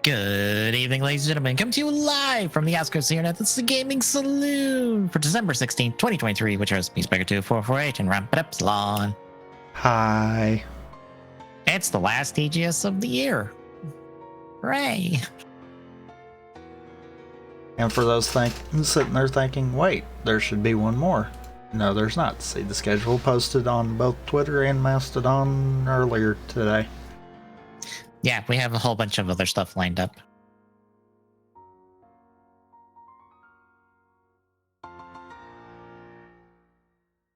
Good evening, ladies and gentlemen. Come to you live from the outskirts of the internet. This is the Gaming Saloon for December 16th, 2023, which is Peacemaker2448 and Ramp Epsilon. Hi. It's the last TGS of the year. Hooray. And for those sitting there thinking, wait, there should be one more. No, there's not. See the schedule posted on both Twitter and Mastodon earlier today. Yeah, we have a whole bunch of other stuff lined up.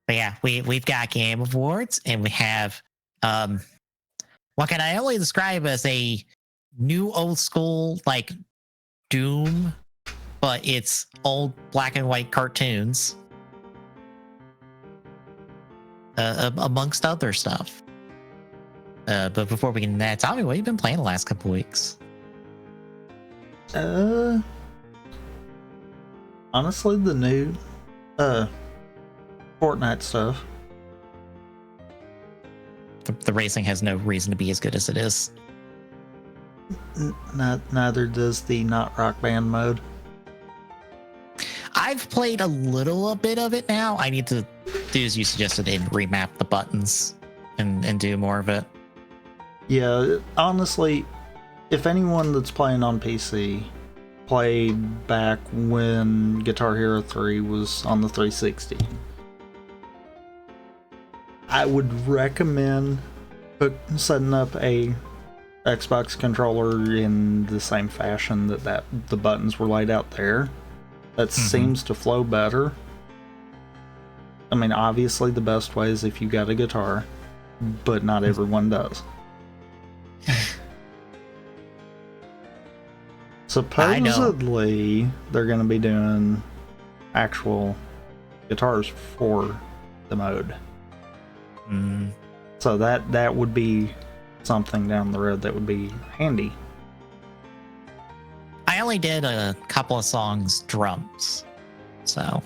But yeah, we've got Game Awards, and we have what can I only describe as a new old school like Doom, but it's old black and white cartoons, amongst other stuff. But before we get into that, Tommy, what have you been playing the last couple weeks? Honestly, the new Fortnite stuff. The racing has no reason to be as good as it is. Neither does the not rock band mode. I've played a little bit of it now. I need to do as you suggested and remap the buttons and do more of it. Yeah, honestly, if anyone that's playing on PC played back when Guitar Hero 3 was on the 360, I would recommend setting up a Xbox controller in the same fashion that the buttons were laid out there. That seems to flow better. I mean, obviously the best way is if you got a guitar, but not everyone does. Supposedly they're going to be doing actual guitars for the mode. So that would be something down the road that would be handy. I only did a couple of songs drums, so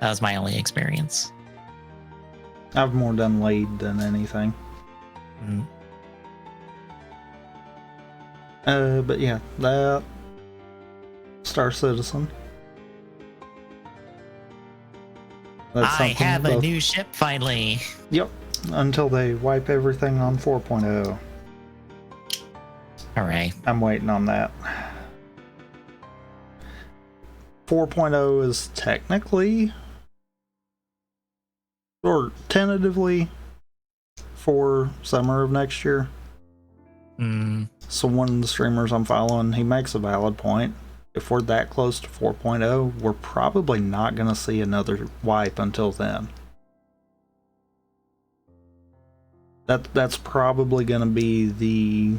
that was my only experience. I've more done lead than anything. But yeah, that Star Citizen. I have a new ship finally. Yep, until they wipe everything on 4.0. All right. I'm waiting on that. 4.0 is technically, or tentatively, for summer of next year. So one of the streamers I'm following, he makes a valid point. If we're that close to 4.0, we're probably not going to see another wipe until then. That's probably going to be the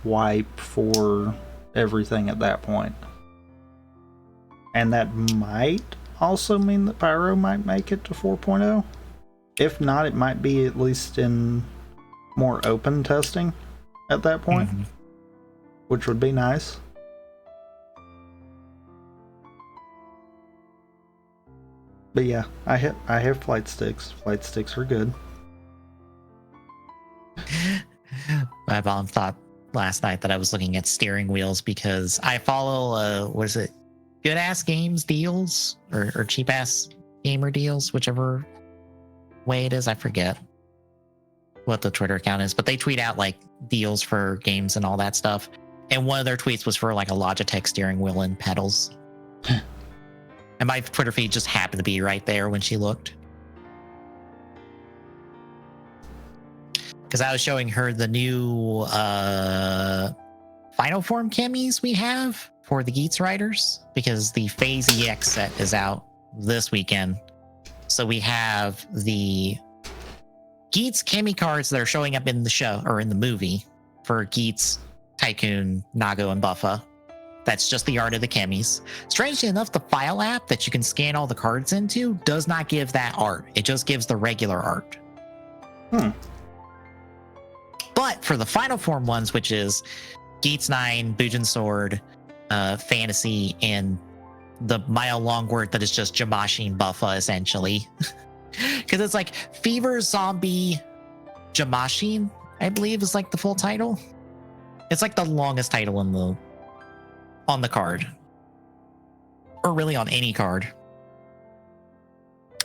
wipe for everything at that point. And that might also mean that Pyro might make it to 4.0. If not, it might be at least in more open testing at that point, which would be nice. But yeah, I have flight sticks. Flight sticks are good. My mom thought last night that I was looking at steering wheels because I follow what is it, good ass games deals or cheap ass gamer deals, whichever way it is. I forget what the Twitter account is, but they tweet out like deals for games and all that stuff. And one of their tweets was for like a Logitech steering wheel and pedals. And my Twitter feed just happened to be right there when she looked. Because I was showing her the new Final Form camis we have for the Geats riders, because the Phase EX set is out this weekend. So we have the Geats Cami cards that are showing up in the show or in the movie for Geats, Tycoon, Nago, and Buffa. That's just the art of the camis. Strangely enough, the file app that you can scan all the cards into does not give that art. It just gives the regular art. But for the Final Form ones, which is Geats 9, Bujin Sword, Fantasy, and the mile long word that is just Jamashin Buffa, essentially. Because it's like Fever Zombie Jamashin, I believe is like the full title. It's like the longest title on the card, or really on any card.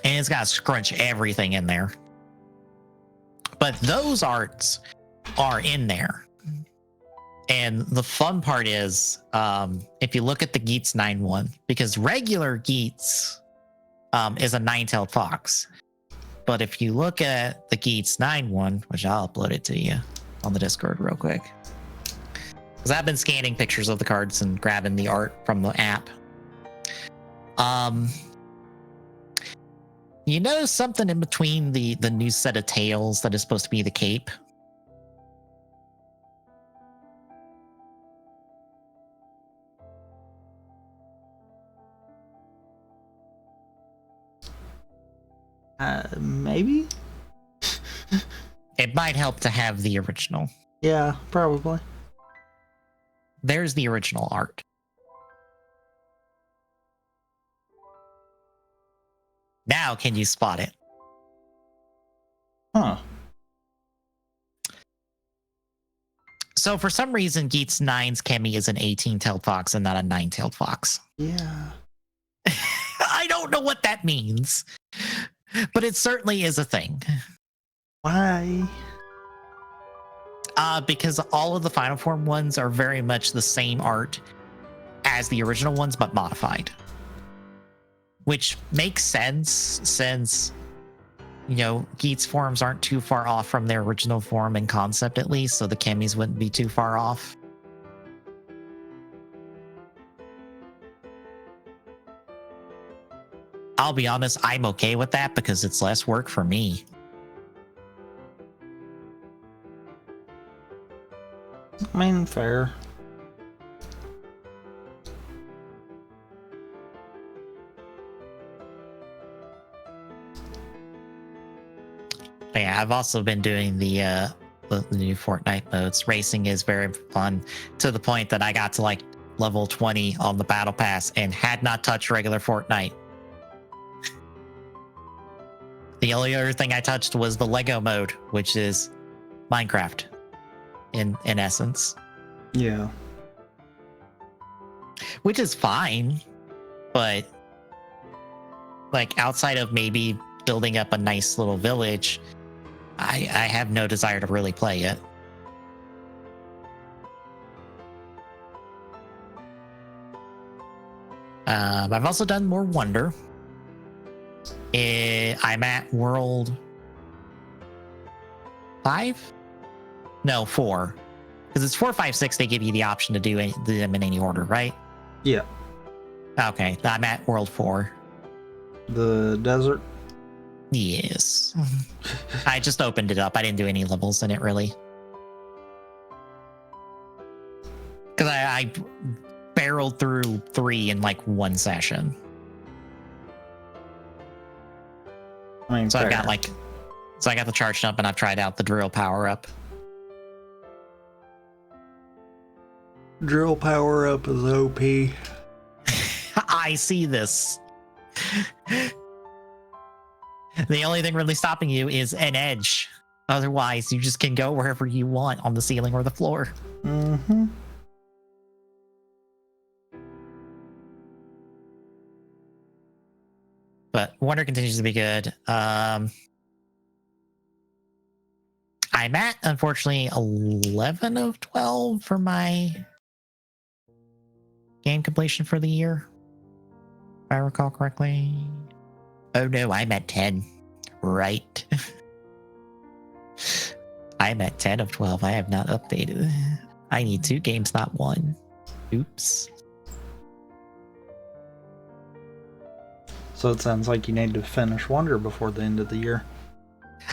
And it's got to scrunch everything in there. But those arts are in there. And the fun part is, if you look at the Geats 9-1, because regular Geats is a 9-tailed fox. But if you look at the Geats 9-1, which I'll upload it to you on the Discord real quick, because I've been scanning pictures of the cards and grabbing the art from the app. You notice something in between the new set of tails that is supposed to be the cape? Maybe? It might help to have the original. Yeah, probably. There's the original art. Now can you spot it? Huh. So for some reason, Geats 9's Kemi is an 18-tailed fox and not a 9-tailed fox. Yeah. I don't know what that means, but it certainly is a thing. Why? Because all of the Final Form ones are very much the same art as the original ones, but modified. Which makes sense since, you know, Geats forms aren't too far off from their original form and concept, at least, so the Kemis wouldn't be too far off. I'll be honest, I'm okay with that because it's less work for me. I mean, fair. But yeah, I've also been doing the new Fortnite modes. Racing is very fun, to the point that I got to like level 20 on the battle pass and had not touched regular Fortnite. The only other thing I touched was the Lego mode, which is Minecraft in essence. Yeah. Which is fine, but like outside of maybe building up a nice little village, I have no desire to really play it. I've also done more Wonder. I'm at World 5? No, 4. Because it's 4, 5, 6. They give you the option to do them in any order, right? Yeah. Okay, I'm at World 4. The desert? Yes. I just opened it up. I didn't do any levels in it, really. Because I barreled through 3 in like one session. I mean, So fair. I got the charge jump and I've tried out the drill power up. Drill power up is OP. I see this. The only thing really stopping you is an edge. Otherwise, you just can go wherever you want on the ceiling or the floor. Mm-hmm. But Wonder continues to be good. I'm at, unfortunately, 11 of 12 for my game completion for the year, if I recall correctly. Oh no, I'm at 10. Right. I'm at 10 of 12. I have not updated. I need 2 games, not 1. Oops. So it sounds like you need to finish Wonder before the end of the year.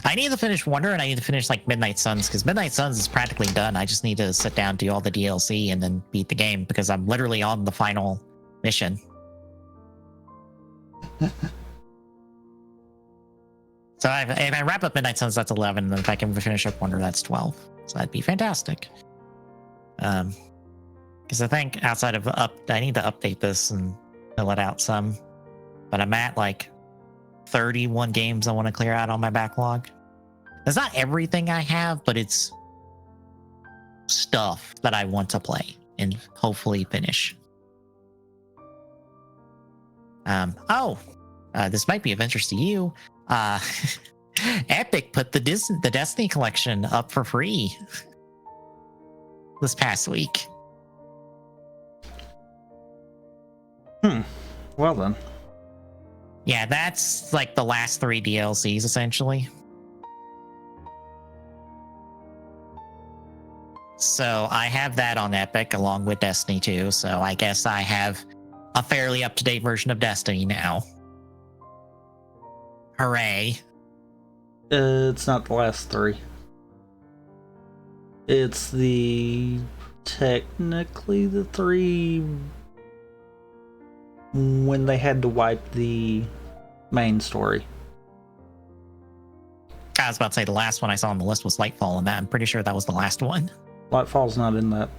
I need to finish Wonder, and I need to finish like Midnight Suns, because Midnight Suns is practically done. I just need to sit down, do all the DLC, and then beat the game, because I'm literally on the final mission. So if I wrap up Midnight Suns, that's 11, and then if I can finish up Wonder, that's 12. So that'd be fantastic. Because I think outside of I need to update this and fill it out some. But I'm at like 31 games I want to clear out on my backlog. That's not everything I have, but it's stuff that I want to play and hopefully finish. This might be of interest to you. Epic put the Destiny collection up for free this past week. Well then. Yeah, that's like the last 3 DLCs essentially. So I have that on Epic along with Destiny 2. So I guess I have a fairly up-to-date version of Destiny now. Hooray. It's not the last 3. It's technically the 3 when they had to wipe the main story. I was about to say the last one I saw on the list was Lightfall, and that I'm pretty sure that was the last one. Lightfall's not in that.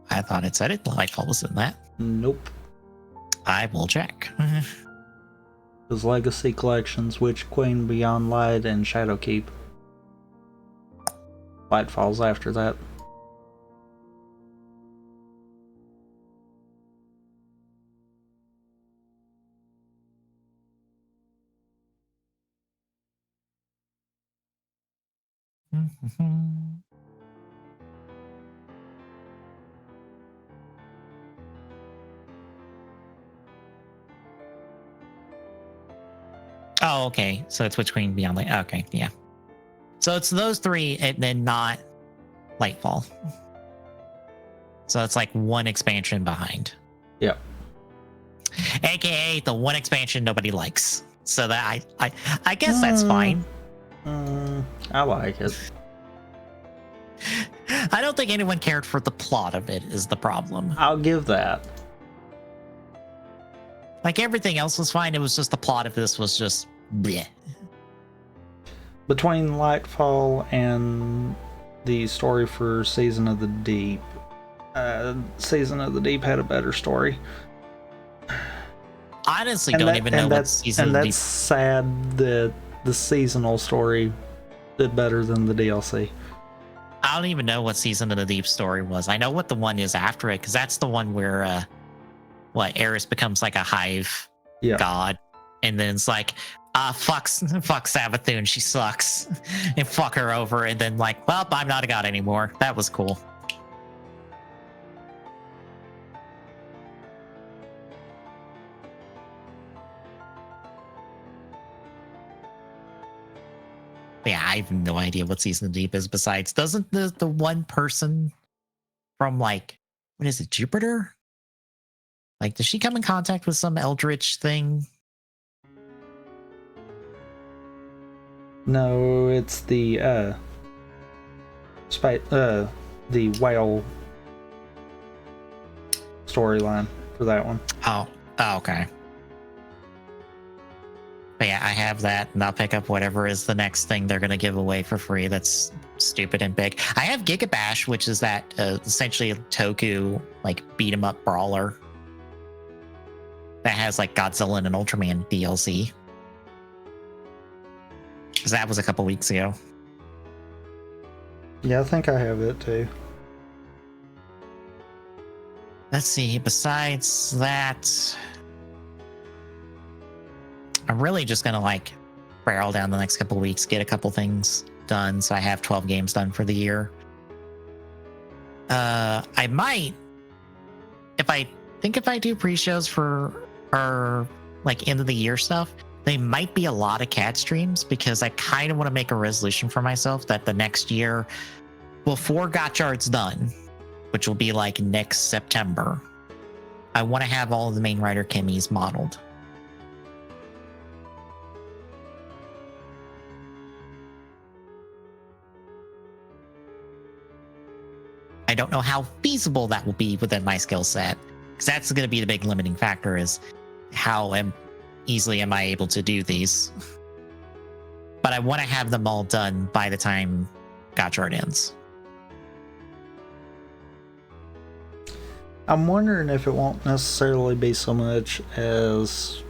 I thought it said it. Lightfall was in that. Nope. I will check. There's Legacy Collections, Witch Queen, Beyond Light, and Shadowkeep. Lightfall's after that. Oh, okay. So it's Witch Queen, Beyond Light. Okay, yeah. So it's those 3 and then not Lightfall. So it's like one expansion behind. Yep. AKA the one expansion nobody likes. So that I guess that's fine. I like it. I don't think anyone cared for the plot of it is the problem. I'll give that. Like everything else was fine. It was just the plot of this was just bleh. Between Lightfall and the story for Season of the Deep, Season of the Deep had a better story. Honestly, don't even know what Season of the Deep. And that's sad that the seasonal story did better than the DLC. I don't even know what Season of the Deep story was. I know what the one is after it, because that's the one where Eris becomes like a hive god, and then it's like, fuck Savathun, she sucks, and fuck her over, and then like, well, I'm not a god anymore. That was cool. Yeah, I have no idea what Season of the Deep is. Besides, doesn't the one person from like, what is it, Jupiter? Like, does she come in contact with some eldritch thing? No, it's the whale storyline for that one. Oh, okay. But yeah, I have that, and I'll pick up whatever is the next thing they're going to give away for free that's stupid and big. I have Gigabash, which is that essentially a Toku, like, beat-em-up brawler that has, like, Godzilla and an Ultraman DLC. Because that was a couple weeks ago. Yeah, I think I have it, too. Let's see, besides that, I'm really just gonna like barrel down the next couple of weeks, get a couple things done, so I have 12 games done for the year. I might, if I do pre-shows for our like end of the year stuff, they might be a lot of cat streams, because I kind of want to make a resolution for myself that the next year, before Gotchard's done, which will be like next September, I want to have all of the main writer Kimmy's modeled. I don't know how feasible that will be within my skill set, because that's going to be the big limiting factor, is how easily am I able to do these. But I want to have them all done by the time Gotchard ends. I'm wondering if it won't necessarily be so much as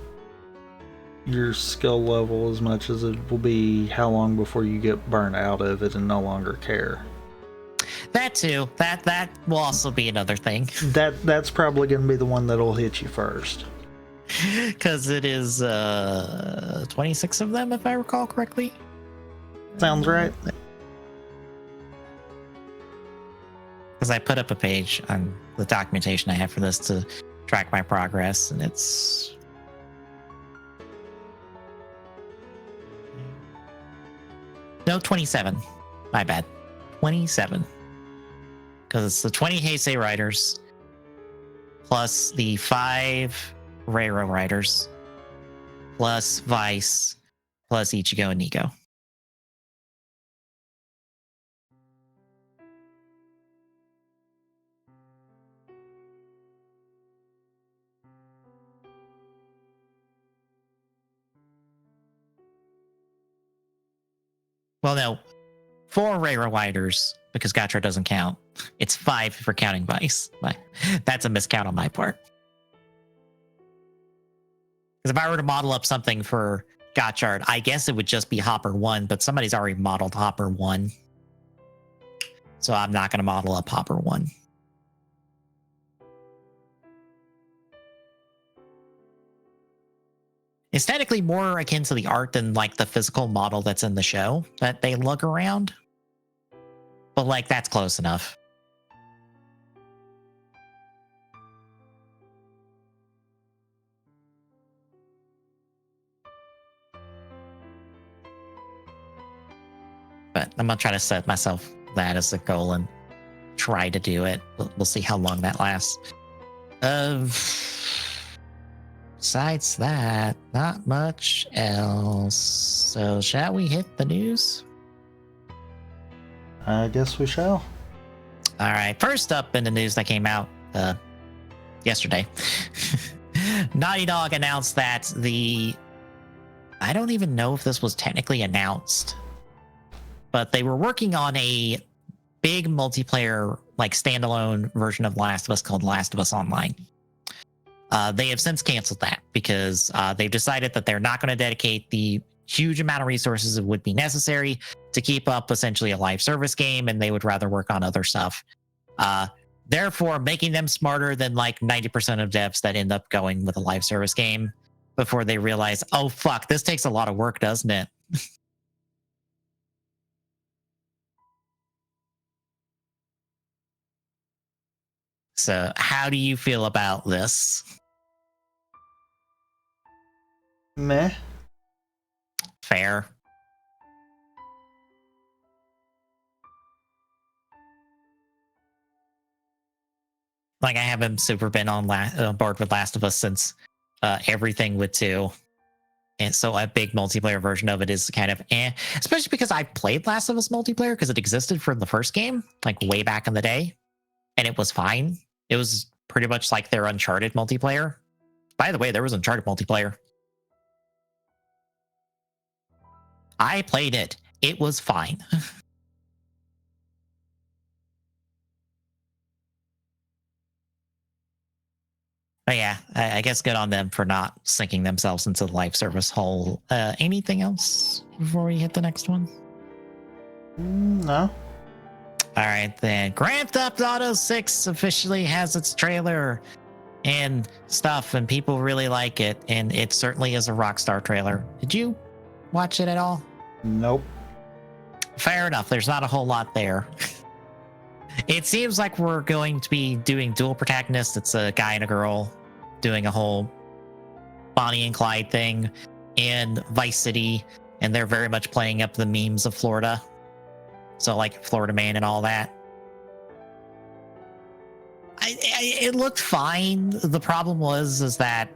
your skill level as much as it will be how long before you get burned out of it and no longer care. That too. That will also be another thing. That's probably going to be the one that'll hit you first. Because it is 26 of them, if I recall correctly. Sounds right. Because I put up a page on the documentation I have for this to track my progress, and it's... No, 27. My bad. 27. Because it's the 20 Heisei riders, plus the 5 Reiro riders, plus Vice, plus Ichigo and Nico. Well, no, 4 Reiro riders, because Gatra doesn't count. It's 5 for counting Vice. That's a miscount on my part. Because if I were to model up something for Gotchard, I guess it would just be Hopper 1, but somebody's already modeled Hopper 1. So I'm not going to model up Hopper 1. Aesthetically more akin to the art than like the physical model that's in the show that they look around. But like, that's close enough. But I'm going to try to set myself that as a goal and try to do it. We'll see how long that lasts. Besides that, not much else. So shall we hit the news? I guess we shall. All right. First up in the news that came out yesterday, Naughty Dog announced that I don't even know if this was technically announced, but they were working on a big multiplayer, like standalone version of Last of Us called Last of Us Online. They have since canceled that because they've decided that they're not going to dedicate the huge amount of resources that would be necessary to keep up essentially a live service game, and they would rather work on other stuff. Therefore, making them smarter than like 90% of devs that end up going with a live service game before they realize, oh, fuck, this takes a lot of work, doesn't it? So how do you feel about this? Meh. Fair. Like, I haven't super been on board with Last of Us since everything with 2. And so a big multiplayer version of it is kind of especially because I played Last of Us multiplayer because it existed for the first game, like way back in the day. And it was fine. It was pretty much like their Uncharted multiplayer. By the way, there was Uncharted multiplayer. I played it. It was fine. But yeah, I guess good on them for not sinking themselves into the live service hole. Anything else before we hit the next one? No. All right, then. Grand Theft Auto 6 officially has its trailer and stuff, and people really like it. And it certainly is a Rockstar trailer. Did you watch it at all? Nope. Fair enough. There's not a whole lot there. It seems like we're going to be doing dual protagonists. It's a guy and a girl doing a whole Bonnie and Clyde thing in Vice City, and they're very much playing up the memes of Florida. So like Florida Man and all that. It looked fine. The problem is that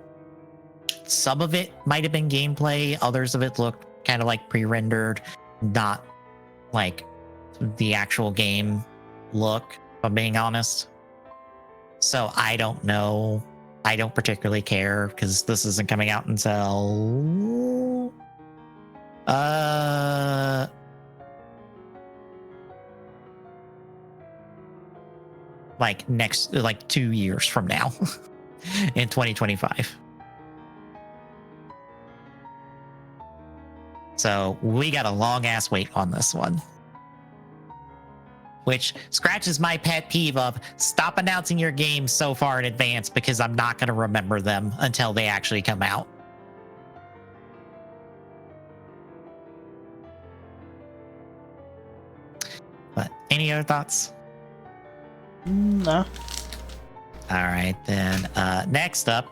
some of it might have been gameplay. Others of it looked kind of like pre-rendered, not like the actual game look, if I'm being honest. So I don't know. I don't particularly care because this isn't coming out until like 2 years from now in 2025. So we got a long ass wait on this one. which scratches my pet peeve of stop announcing your games so far in advance because I'm not going to remember them until they actually come out. But any other thoughts? No. All right, then. Next up,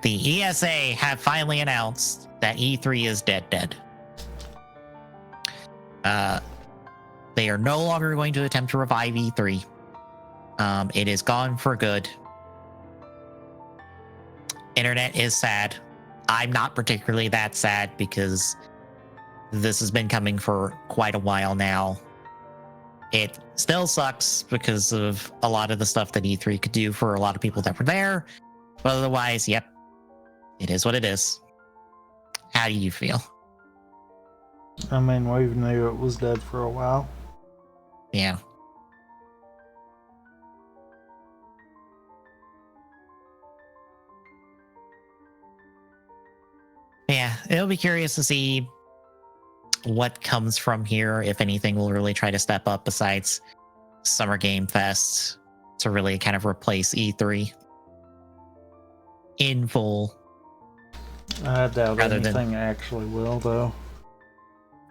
the ESA have finally announced that E3 is dead. They are no longer going to attempt to revive E3. It is gone for good. Internet is sad. I'm not particularly that sad because this has been coming for quite a while now. It still sucks because of a lot of the stuff that E3 could do for a lot of people that were there. But otherwise, yep, it is what it is. How do you feel? I mean, we knew it was dead for a while. Yeah. Yeah, it'll be curious to see what comes from here, if anything will really try to step up besides Summer Game Fest to really kind of replace E3 in full. I doubt Rather anything actually will, though.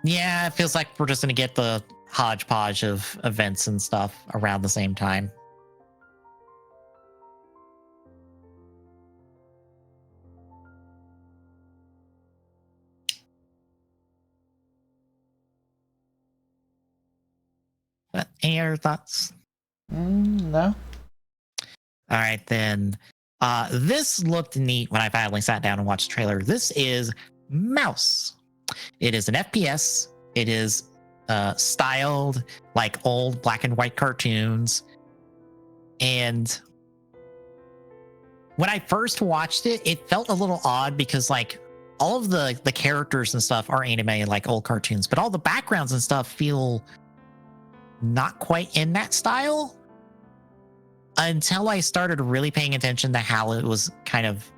Yeah, it feels like we're just going to get the hodgepodge of events and stuff around the same time. But any other thoughts? No. All right, then. This looked neat when I finally sat down and watched the trailer. This is Mouse. It is an FPS. It is styled like old black and white cartoons. And when I first watched it, it felt a little odd because like all of the characters and stuff are animated like old cartoons, but all the backgrounds and stuff feel not quite in that style until I started really paying attention to how it was kind of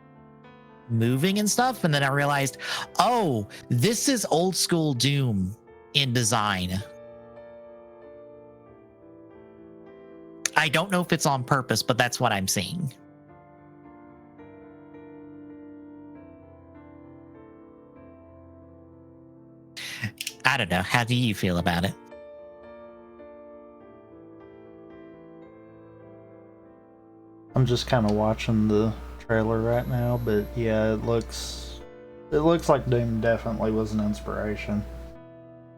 moving and stuff. And then I realized, oh, this is old school Doom in design. I don't know if it's on purpose, but that's what I'm seeing. I don't know. How do you feel about it? I'm just kind of watching the trailer right now, but yeah, it looks like Doom definitely was an inspiration.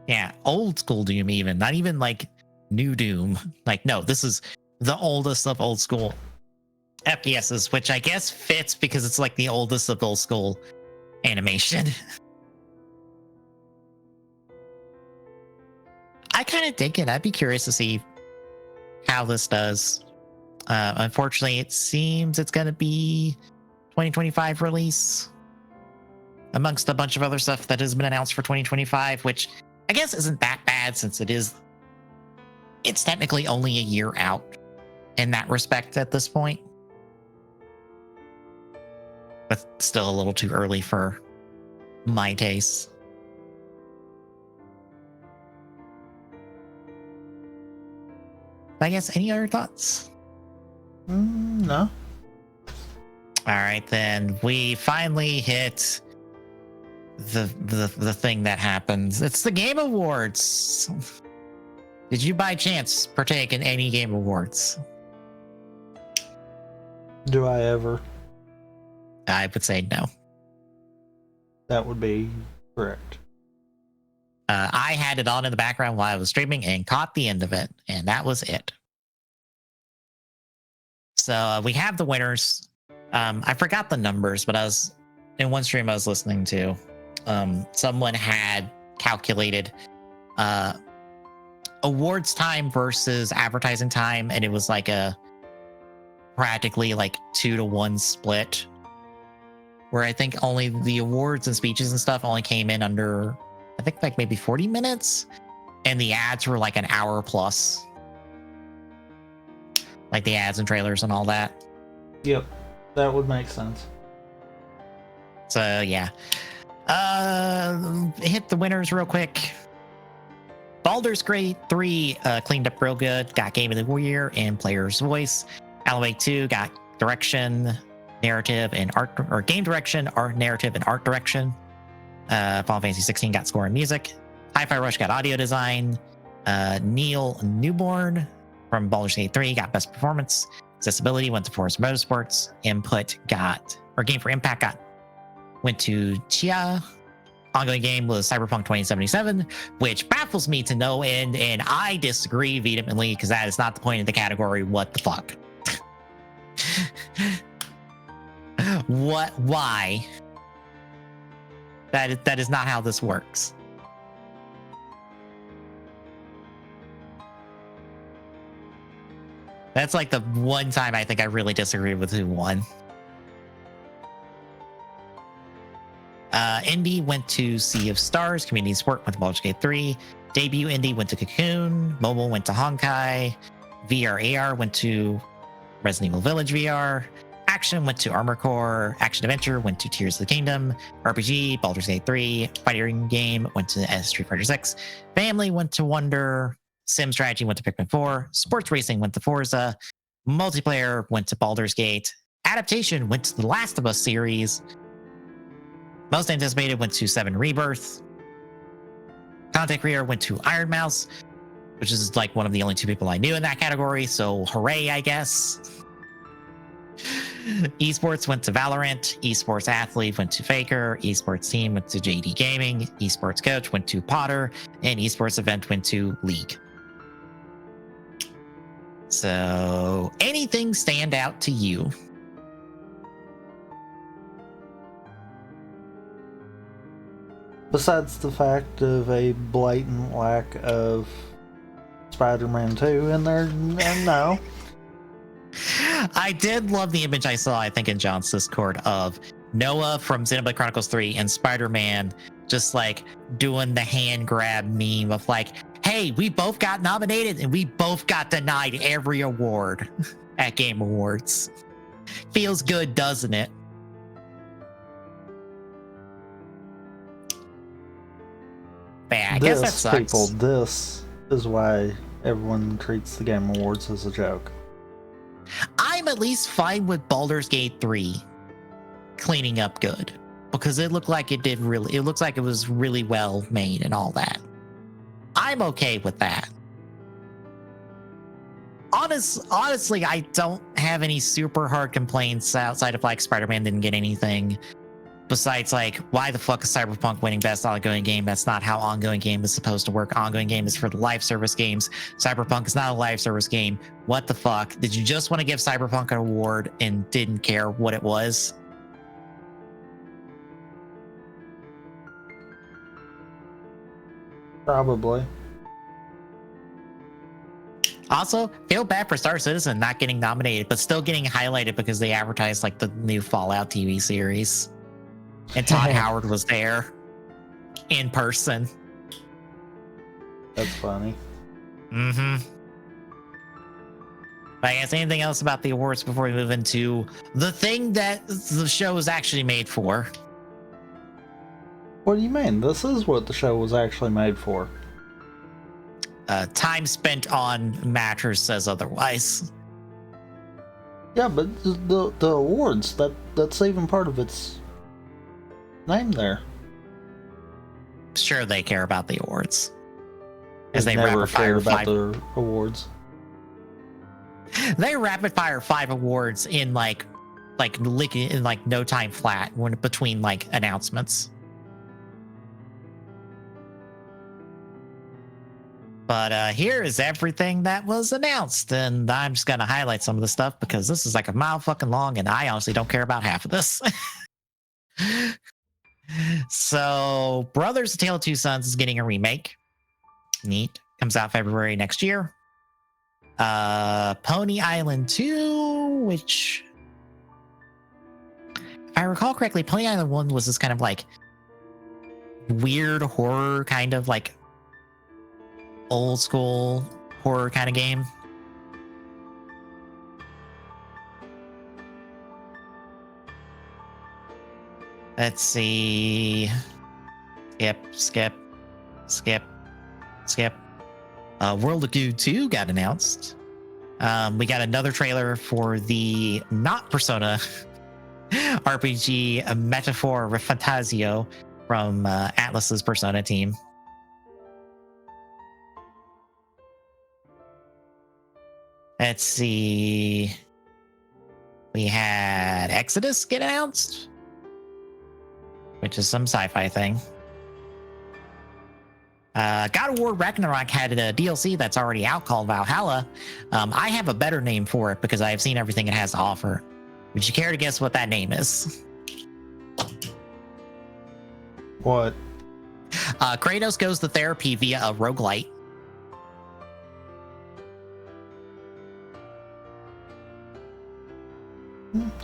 Yeah, old school Doom even, not even like new Doom. Like, no, this is the oldest of old school FPSs, which I guess fits because it's like the oldest of old school animation. I kind of dig it. I'd be curious to see how this does. Unfortunately, it seems it's going to be 2025 release amongst a bunch of other stuff that has been announced for 2025, which I guess isn't that bad since it's technically only a year out in that respect at this point. But still a little too early for my taste. I guess any other thoughts? No. All right, then we finally hit the thing that happens. It's the Game Awards. Did you by chance partake in any Game Awards? Do I ever? I would say no. That would be correct. I had it on in the background while I was streaming and caught the end of it, and that was it. So we have the winners. I forgot the numbers, but I was in one stream I was listening to. Someone had calculated awards time versus advertising time, and it was like a practically like 2-to-1 split, where I think only the awards and speeches and stuff only came in under, I think like maybe 40 minutes, and the ads were like an hour plus. Like the ads and trailers and all that. Yep, that would make sense. So yeah. Hit the winners real quick. Baldur's Gate 3 cleaned up real good. Got Game of the Year and Player's Voice. Alan Wake 2 got direction, narrative, and art, or game direction, art narrative, and art direction. Final Fantasy 16 got score and music. Hi-Fi Rush got audio design. Neil Newborn from Baldur's Gate 3 got best performance. Accessibility went to Forest Motorsports. Input got, or Game for Impact went to Chia. Ongoing game was Cyberpunk 2077, which baffles me to no end, and I disagree vehemently because that is not the point of the category. What the fuck? What? Why? That is not how this works. That's like the one time I think I really disagree with who won. Indie went to Sea of Stars. Community Support went to Baldur's Gate 3. Debut Indie went to Cocoon. Mobile went to Honkai. VR AR went to Resident Evil Village VR. Action went to Armor Core. Action Adventure went to Tears of the Kingdom. RPG, Baldur's Gate 3. Fighting game went to Street Fighter 6. Family went to Wonder. Sim Strategy went to Pikmin 4. Sports Racing went to Forza. Multiplayer went to Baldur's Gate. Adaptation went to The Last of Us series. Most anticipated went to 7 Rebirth. Content creator went to Iron Mouse, which is like one of the only 2 people I knew in that category. So hooray, I guess. Esports went to Valorant. Esports athlete went to Faker. Esports team went to JD Gaming. Esports coach went to Potter. And esports event went to League. So anything stand out to you? Besides the fact of a blatant lack of Spider-Man 2 in there, no. I did love the image I saw, I think, in John's Discord of Noah from Xenoblade Chronicles 3 and Spider-Man just like doing the hand grab meme of like, hey, we both got nominated and we both got denied every award at Game Awards. Feels good, doesn't it? Yeah, I guess that sucks. People, this is why everyone treats the Game Awards as a joke. I'm at least fine with Baldur's Gate 3 cleaning up good because it looked like it looks like it was really well made and all that. I'm okay with that. Honestly, I don't have any super hard complaints outside of like Spider-Man didn't get anything. Besides, like, why the fuck is Cyberpunk winning best ongoing game? That's not how ongoing game is supposed to work. Ongoing game is for the live service games. Cyberpunk is not a live service game. What the fuck? Did you just want to give Cyberpunk an award and didn't care what it was? Probably. Also, feel bad for Star Citizen not getting nominated, but still getting highlighted because they advertised like the new Fallout TV series. And Todd Howard was there in person. That's funny. Mm-hmm. I guess anything else about the awards before we move into the thing that the show is actually made for? What do you mean? This is what the show was actually made for. Time spent on matters says otherwise. Yeah, but the awards, that's even part of its name there. Sure, they care about the awards. As they never rapid fire care about the awards. They rapid fire 5 awards in like no time flat when between like announcements. But here is everything that was announced, and I'm just gonna highlight some of the stuff because this is like a mile fucking long, and I honestly don't care about half of this. So, Brothers: A Tale of Two Sons is getting a remake. Neat. Comes out February next year. Pony Island 2, which, if I recall correctly, Pony Island 1 was this kind of like weird horror, kind of like old school horror kind of game. Let's see. Skip. World of Goo 2 got announced. We got another trailer for the not Persona RPG Metaphor Refantasio from Atlas's Persona team. Let's see. We had Exodus get announced, which is some sci-fi thing. God of War Ragnarok had a DLC that's already out called Valhalla. I have a better name for it because I have seen everything it has to offer. Would you care to guess what that name is? What? Kratos goes to therapy via a roguelite.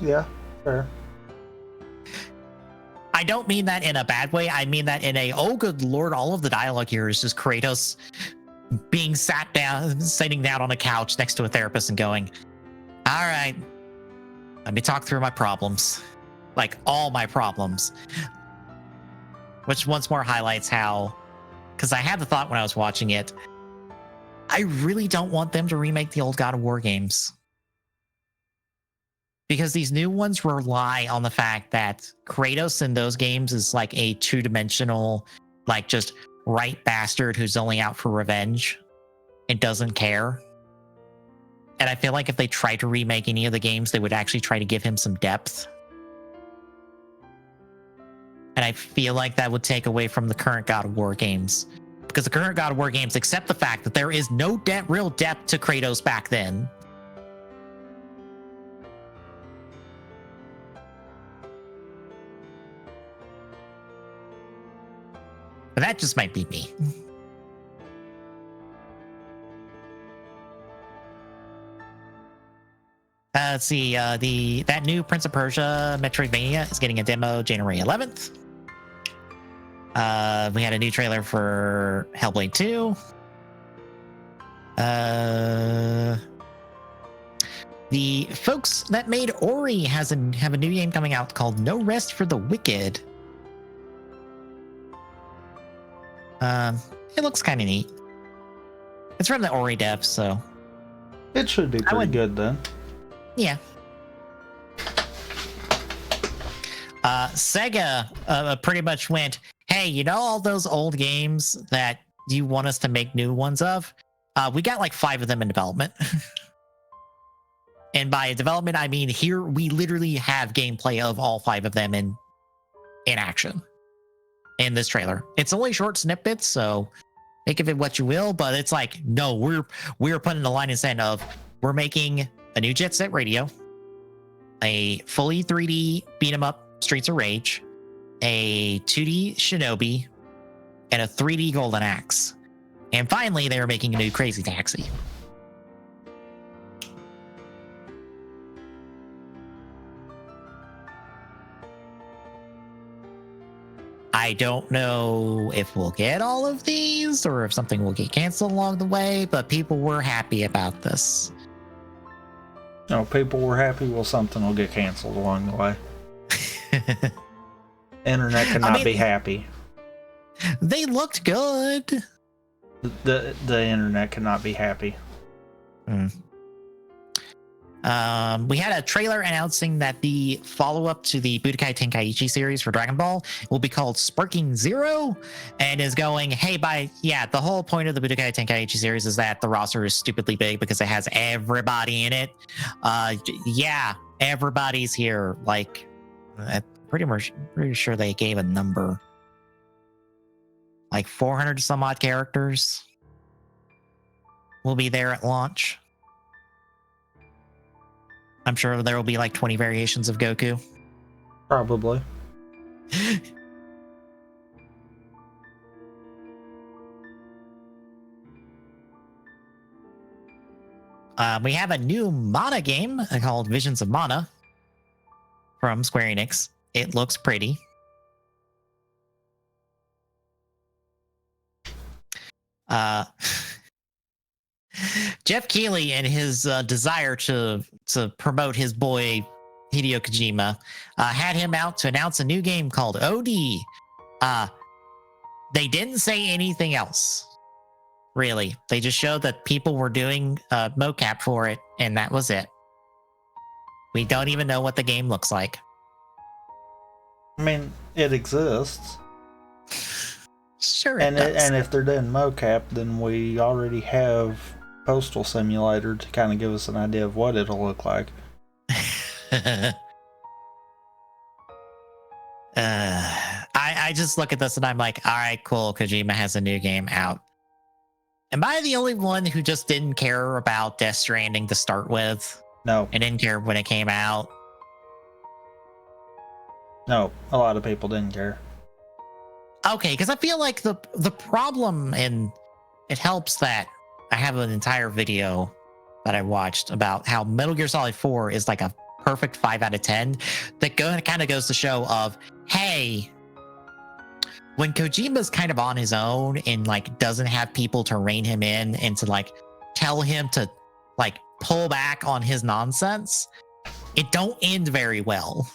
Yeah, fair. I don't mean that in a bad way. I mean that in a, oh, good Lord, all of the dialogue here is just Kratos being sitting down on a couch next to a therapist and going, all right, let me talk through my problems. Like all my problems. Which once more highlights how, because I had the thought when I was watching it, I really don't want them to remake the old God of War games. Because these new ones rely on the fact that Kratos in those games is like a two-dimensional, like just right bastard who's only out for revenge and doesn't care. And I feel like if they tried to remake any of the games, they would actually try to give him some depth. And I feel like that would take away from the current God of War games. Because the current God of War games accept the fact that there is no real depth to Kratos back then. But that just might be me. Let's see. That new Prince of Persia Metroidvania is getting a demo January 11th. We had a new trailer for Hellblade 2. The folks that made Ori have a new game coming out called No Rest for the Wicked. It looks kind of neat. It's from the Ori devs, so it should be pretty good then. Yeah. Sega pretty much went, hey, you know all those old games that you want us to make new ones of? We got like 5 of them in development. And by development, I mean here we literally have gameplay of all 5 of them in action in this trailer. It's only short snippets, so think of it what you will, but it's like, no, we're putting the line in sand of we're making a new Jet Set Radio, a fully 3D beat 'em up Streets of Rage, a 2D Shinobi, and a 3D Golden Axe. And finally, they were making a new Crazy Taxi. I don't know if we'll get all of these or if something will get canceled along the way, but people were happy about this. No, people were happy. Well, something will get canceled along the way. Internet cannot be happy. They looked good. The internet cannot be happy. We had a trailer announcing that the follow-up to the Budokai Tenkaichi series for Dragon Ball will be called Sparking Zero, and is going, hey, the whole point of the Budokai Tenkaichi series is that the roster is stupidly big because it has everybody in it. Everybody's here. Like, I'm pretty sure they gave a number. Like 400 some odd characters will be there at launch. I'm sure there will be like 20 variations of Goku. Probably. We have a new Mana game called Visions of Mana from Square Enix. It looks pretty. Jeff Keighley and his desire to promote his boy Hideo Kojima had him out to announce a new game called OD. They didn't say anything else. Really. They just showed that people were doing mocap for it, and that was it. We don't even know what the game looks like. I mean, it exists. Sure, And it does. and if they're doing mocap, then we already have Postal Simulator to kind of give us an idea of what it'll look like. I just look at this and I'm like, all right, cool. Kojima has a new game out. Am I the only one who just didn't care about Death Stranding to start with? No. And didn't care when it came out? No, a lot of people didn't care. Okay, because I feel like the problem, and it helps that I have an entire video that I watched about how Metal Gear Solid 4 is like a perfect 5 out of 10. That kind of goes to show of, hey, when Kojima's kind of on his own and like doesn't have people to rein him in and to like tell him to like pull back on his nonsense, it don't end very well.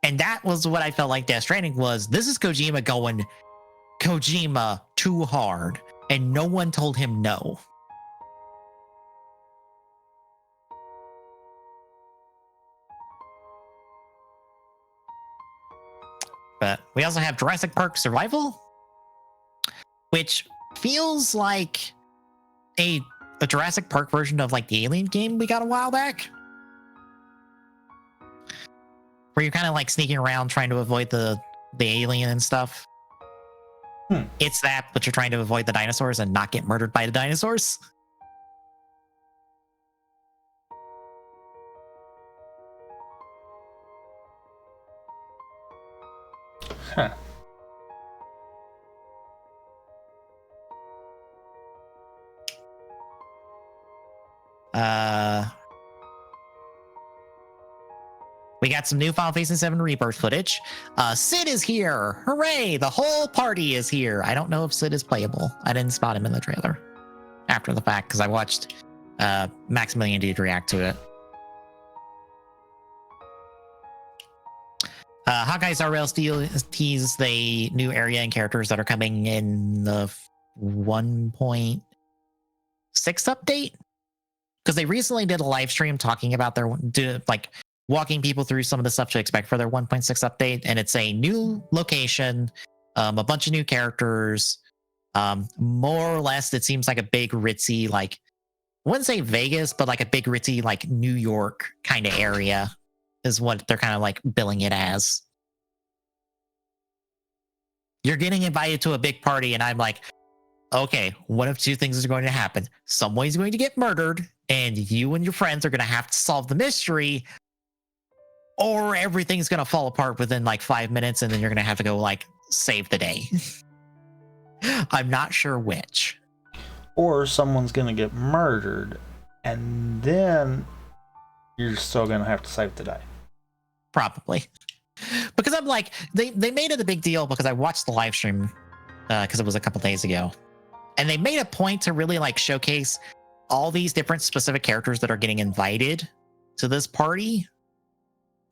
And that was what I felt like Death Stranding was. This is Kojima going Kojima too hard, and no one told him no. But we also have Jurassic Park Survival, which feels like a Jurassic Park version of like the Alien game we got a while back, where you're kind of like sneaking around trying to avoid the alien and stuff. It's that, but you're trying to avoid the dinosaurs and not get murdered by the dinosaurs. Huh. We got some new Final Fantasy VII Rebirth footage. Sid is here. Hooray! The whole party is here. I don't know if Sid is playable. I didn't spot him in the trailer after the fact because I watched Maximilian Dude react to it. Hawkeye Star Rail teased the new area and characters that are coming in the 1.6 update, because they recently did a live stream talking about their like walking people through some of the stuff to expect for their 1.6 update, and it's a new location, a bunch of new characters, more or less it seems like a big ritzy, like I wouldn't say Vegas, but like a big ritzy like New York kind of area is what they're kind of like billing it as. You're getting invited to a big party, and I'm like, okay, one of two things is going to happen. Someone's going to get murdered, and you and your friends are going to have to solve the mystery, or everything's going to fall apart within like 5 minutes, and then you're going to have to go like save the day. I'm not sure which. Or someone's going to get murdered, and then you're still going to have to save the day. Probably. Because I'm like, they made it a big deal because I watched the live stream because it was a couple days ago. And they made a point to really like showcase all these different specific characters that are getting invited to this party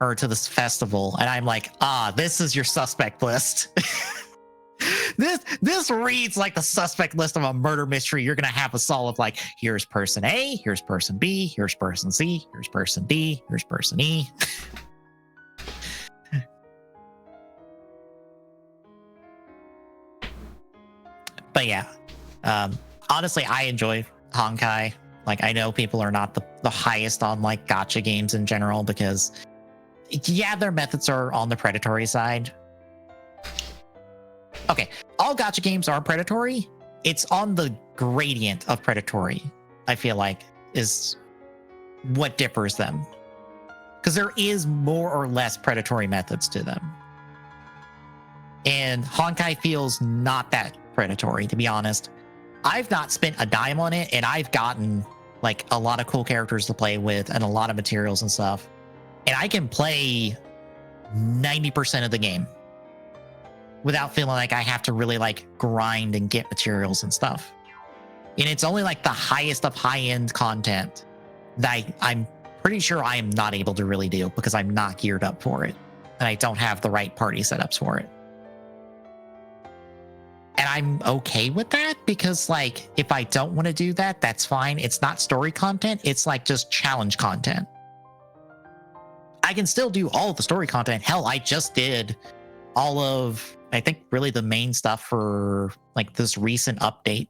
or to this festival. And I'm like, this is your suspect list. This reads like the suspect list of a murder mystery. You're going to have a solid, like, here's person A, here's person B, here's person C, here's person D, here's person E. But yeah, honestly, I enjoy Honkai. Like, I know people are not the highest on like gacha games in general because, yeah, their methods are on the predatory side. Okay, all gacha games are predatory. It's on the gradient of predatory, I feel like, is what differs them. Because there is more or less predatory methods to them. And Honkai feels not that predatory, to be honest. I've not spent a dime on it, and I've gotten like a lot of cool characters to play with and a lot of materials and stuff. And I can play 90% of the game without feeling like I have to really like grind and get materials and stuff. And it's only like the highest of high-end content that I'm pretty sure I am not able to really do because I'm not geared up for it. And I don't have the right party setups for it. And I'm okay with that because, like, if I don't want to do that, that's fine. It's not story content. It's like just challenge content. I can still do all of the story content. Hell, I just did all of, I think, really the main stuff for like this recent update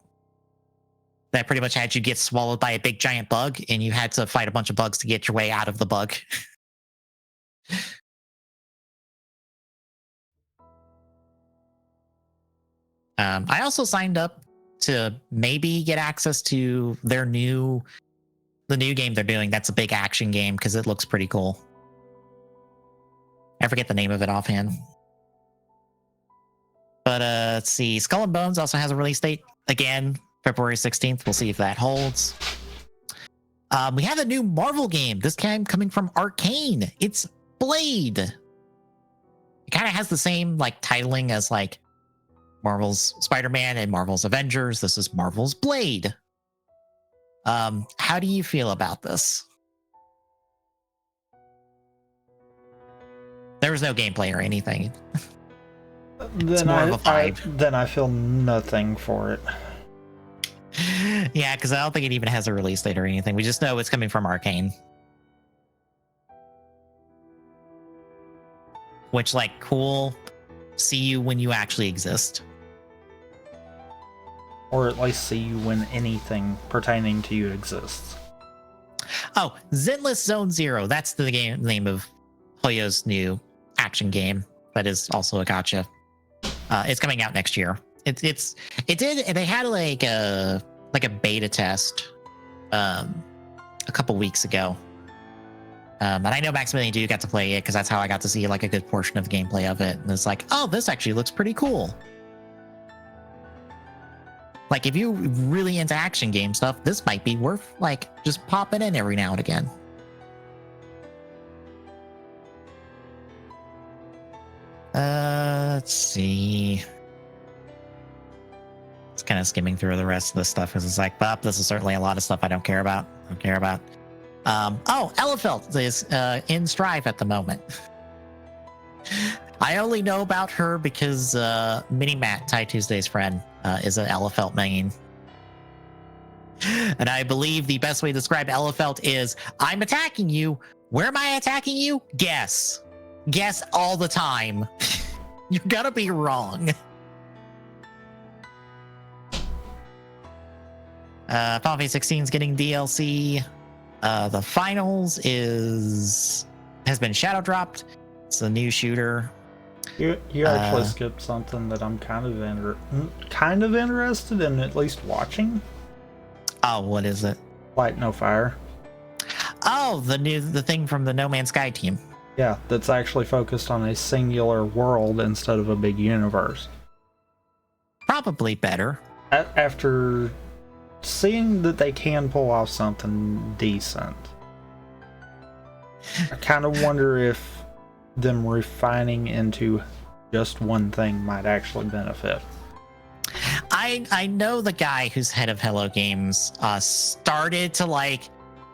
that pretty much had you get swallowed by a big giant bug and you had to fight a bunch of bugs to get your way out of the bug. I also signed up to maybe get access to the new game they're doing. That's a big action game because it looks pretty cool. I forget the name of it offhand. But let's see. Skull and Bones also has a release date. Again, February 16th. We'll see if that holds. We have a new Marvel game. This game coming from Arcane. It's Blade. It kind of has the same like titling as like Marvel's Spider-Man and Marvel's Avengers. This is Marvel's Blade. How do you feel about this? There was no gameplay or anything. Then I feel nothing for it. Yeah, because I don't think it even has a release date or anything. We just know it's coming from Arcane. Which, like, cool. See you when you actually exist. Or at least see you when anything pertaining to you exists. Oh, Zenless Zone Zero. That's the name of Hoyo's new action game. That is also a gacha. It's coming out next year. They had like a beta test a couple weeks ago. And I know Maximilian Dude got to play it because that's how I got to see like a good portion of the gameplay of it. And it's like, oh, this actually looks pretty cool. Like, if you're really into action game stuff, this might be worth like just popping in every now and again. Let's see. It's kind of skimming through the rest of the stuff because it's like, well, this is certainly a lot of stuff I don't care about. Elefelt is in Strive at the moment. I only know about her because Mini Matt, Ty Tuesday's friend, is an Elefelt main. And I believe the best way to describe Elefelt is, I'm attacking you. Where am I attacking you? Guess. Guess all the time. You're gonna be wrong. Final Fantasy 16 is getting DLC. The Finals has been shadow dropped. It's a new shooter. You actually skipped something that I'm kind of interested in at least watching. Oh, what is it? Light No Fire. Oh, the thing from the No Man's Sky team. Yeah, that's actually focused on a singular world instead of a big universe. Probably better. After seeing that they can pull off something decent, I kind of wonder if them refining into just one thing might actually benefit. I know the guy who's head of Hello Games started to like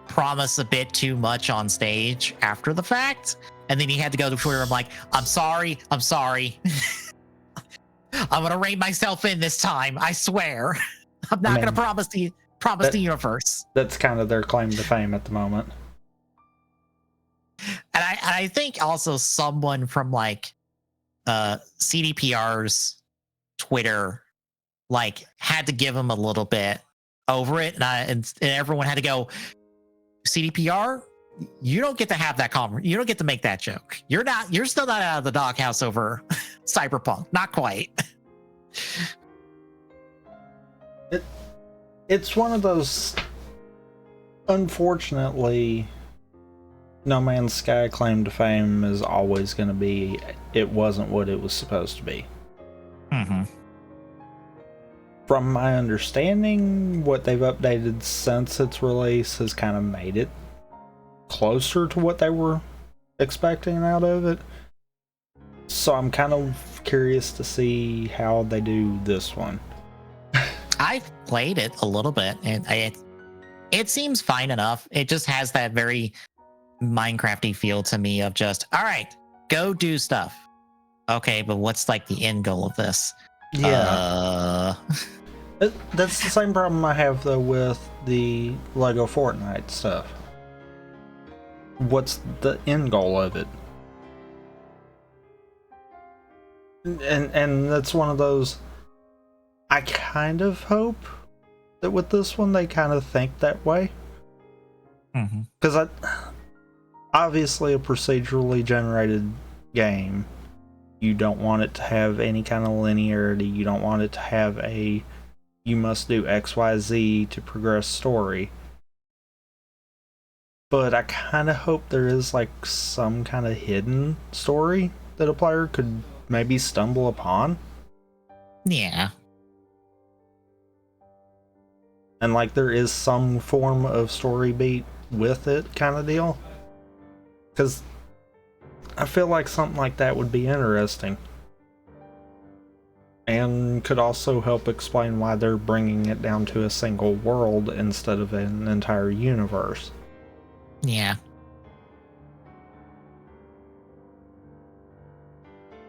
promise a bit too much on stage after the fact, and then he had to go to Twitter. I'm like, I'm sorry. I'm gonna rein myself in this time. I swear. I'm not gonna promise the universe. That's kind of their claim to fame at the moment. And I think also someone from like CDPR's Twitter like had to give him a little bit over it, and everyone had to go, CDPR, you don't get to have that you don't get to make that joke. You're still not out of the doghouse over Cyberpunk. Not quite. It's one of those, unfortunately, No Man's Sky claim to fame is always going to be, it wasn't what it was supposed to be. Mm-hmm. From my understanding, what they've updated since its release has kind of made it closer to what they were expecting out of it. So I'm kind of curious to see how they do this one. I've played it a little bit, and it seems fine enough. It just has that very Minecrafty feel to me of just, all right, go do stuff. Okay, but what's like the end goal of this? Yeah. That's the same problem I have though with the Lego Fortnite stuff. What's the end goal of it? And that's one of those. I kind of hope that with this one they kind of think that way. Because obviously a procedurally generated game, you don't want it to have any kind of linearity. You don't want it to have a you must do XYZ to progress story. But I kind of hope there is like some kind of hidden story that a player could maybe stumble upon. Yeah. And like there is some form of story beat with it kind of deal. Because I feel like something like that would be interesting. And could also help explain why they're bringing it down to a single world instead of an entire universe. Yeah.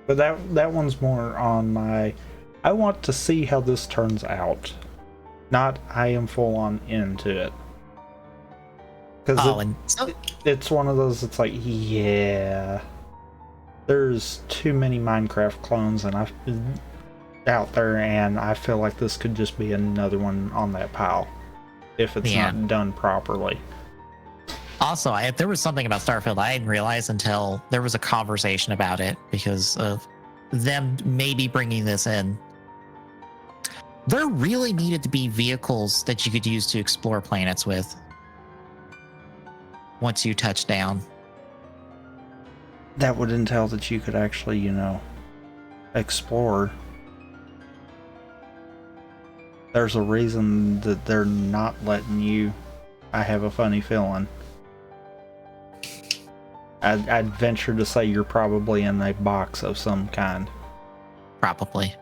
But that one's more on my... I want to see how this turns out. Not I am full on into it. Because it's one of those, it's like, yeah... There's too many Minecraft clones and out there, and I feel like this could just be another one on that pile if it's not done properly. Also, if there was something about Starfield I didn't realize until there was a conversation about it because of them maybe bringing this in. There really needed to be vehicles that you could use to explore planets with once you touch down. That would entail that you could actually, explore. There's a reason that they're not letting you. I have a funny feeling. I'd venture to say you're probably in a box of some kind. Probably.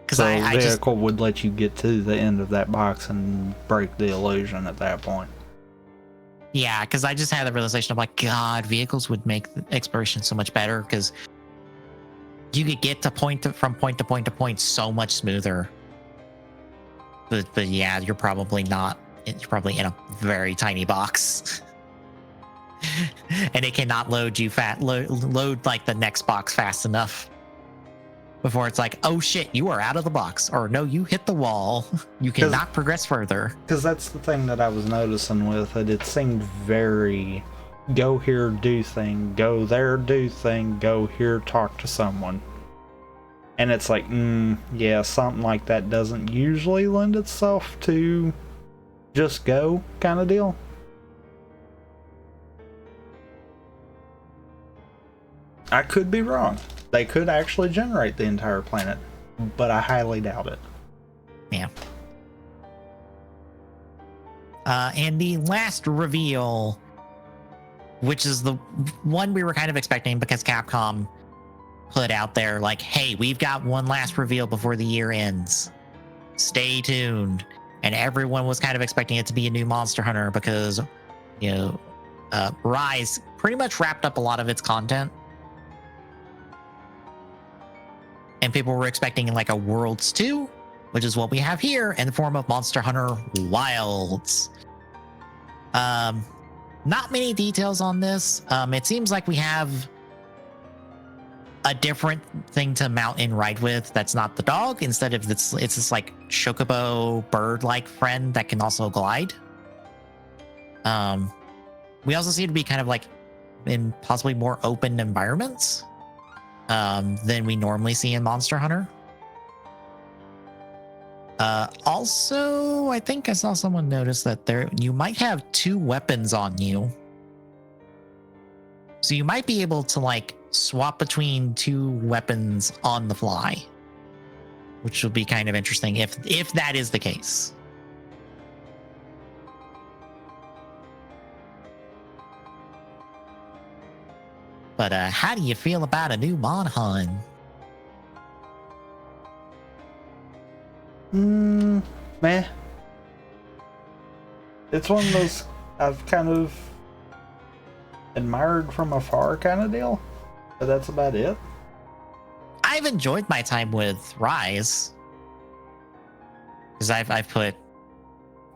Because a vehicle would let you get to the end of that box and break the illusion at that point. Yeah, because I just had the realization of like, God, vehicles would make exploration so much better because you could get from point to point so much smoother. But yeah, you're probably not. You're probably in a very tiny box, and it cannot load you load like the next box fast enough before it's like, oh shit, you are out of the box, or no, you hit the wall. You cannot progress further. Because that's the thing that I was noticing with it. It seemed very go here, do thing, go there, do thing, go here, talk to someone. And it's like, yeah, something like that doesn't usually lend itself to just go kind of deal. I could be wrong. They could actually generate the entire planet, but I highly doubt it. Yeah. And the last reveal, which is the one we were kind of expecting because Capcom put out there like, hey, we've got one last reveal before the year ends. Stay tuned. And everyone was kind of expecting it to be a new Monster Hunter because, Rise pretty much wrapped up a lot of its content. And people were expecting like a Worlds 2, which is what we have here in the form of Monster Hunter Wilds. Not many details on this. It seems like we have a different thing to mount and ride with that's not the dog. Instead of it's this like chocobo bird-like friend that can also glide. We also seem to be kind of like in possibly more open environments than we normally see in Monster Hunter. Also, I think I saw someone notice that you might have 2 weapons on you. So you might be able to like swap between 2 weapons on the fly, which will be kind of interesting if that is the case. But how do you feel about a new Mon Hun? Meh. It's one of those I've kind of admired from afar kind of deal, but that's about it. I've I've enjoyed my time with Rise. Because I've put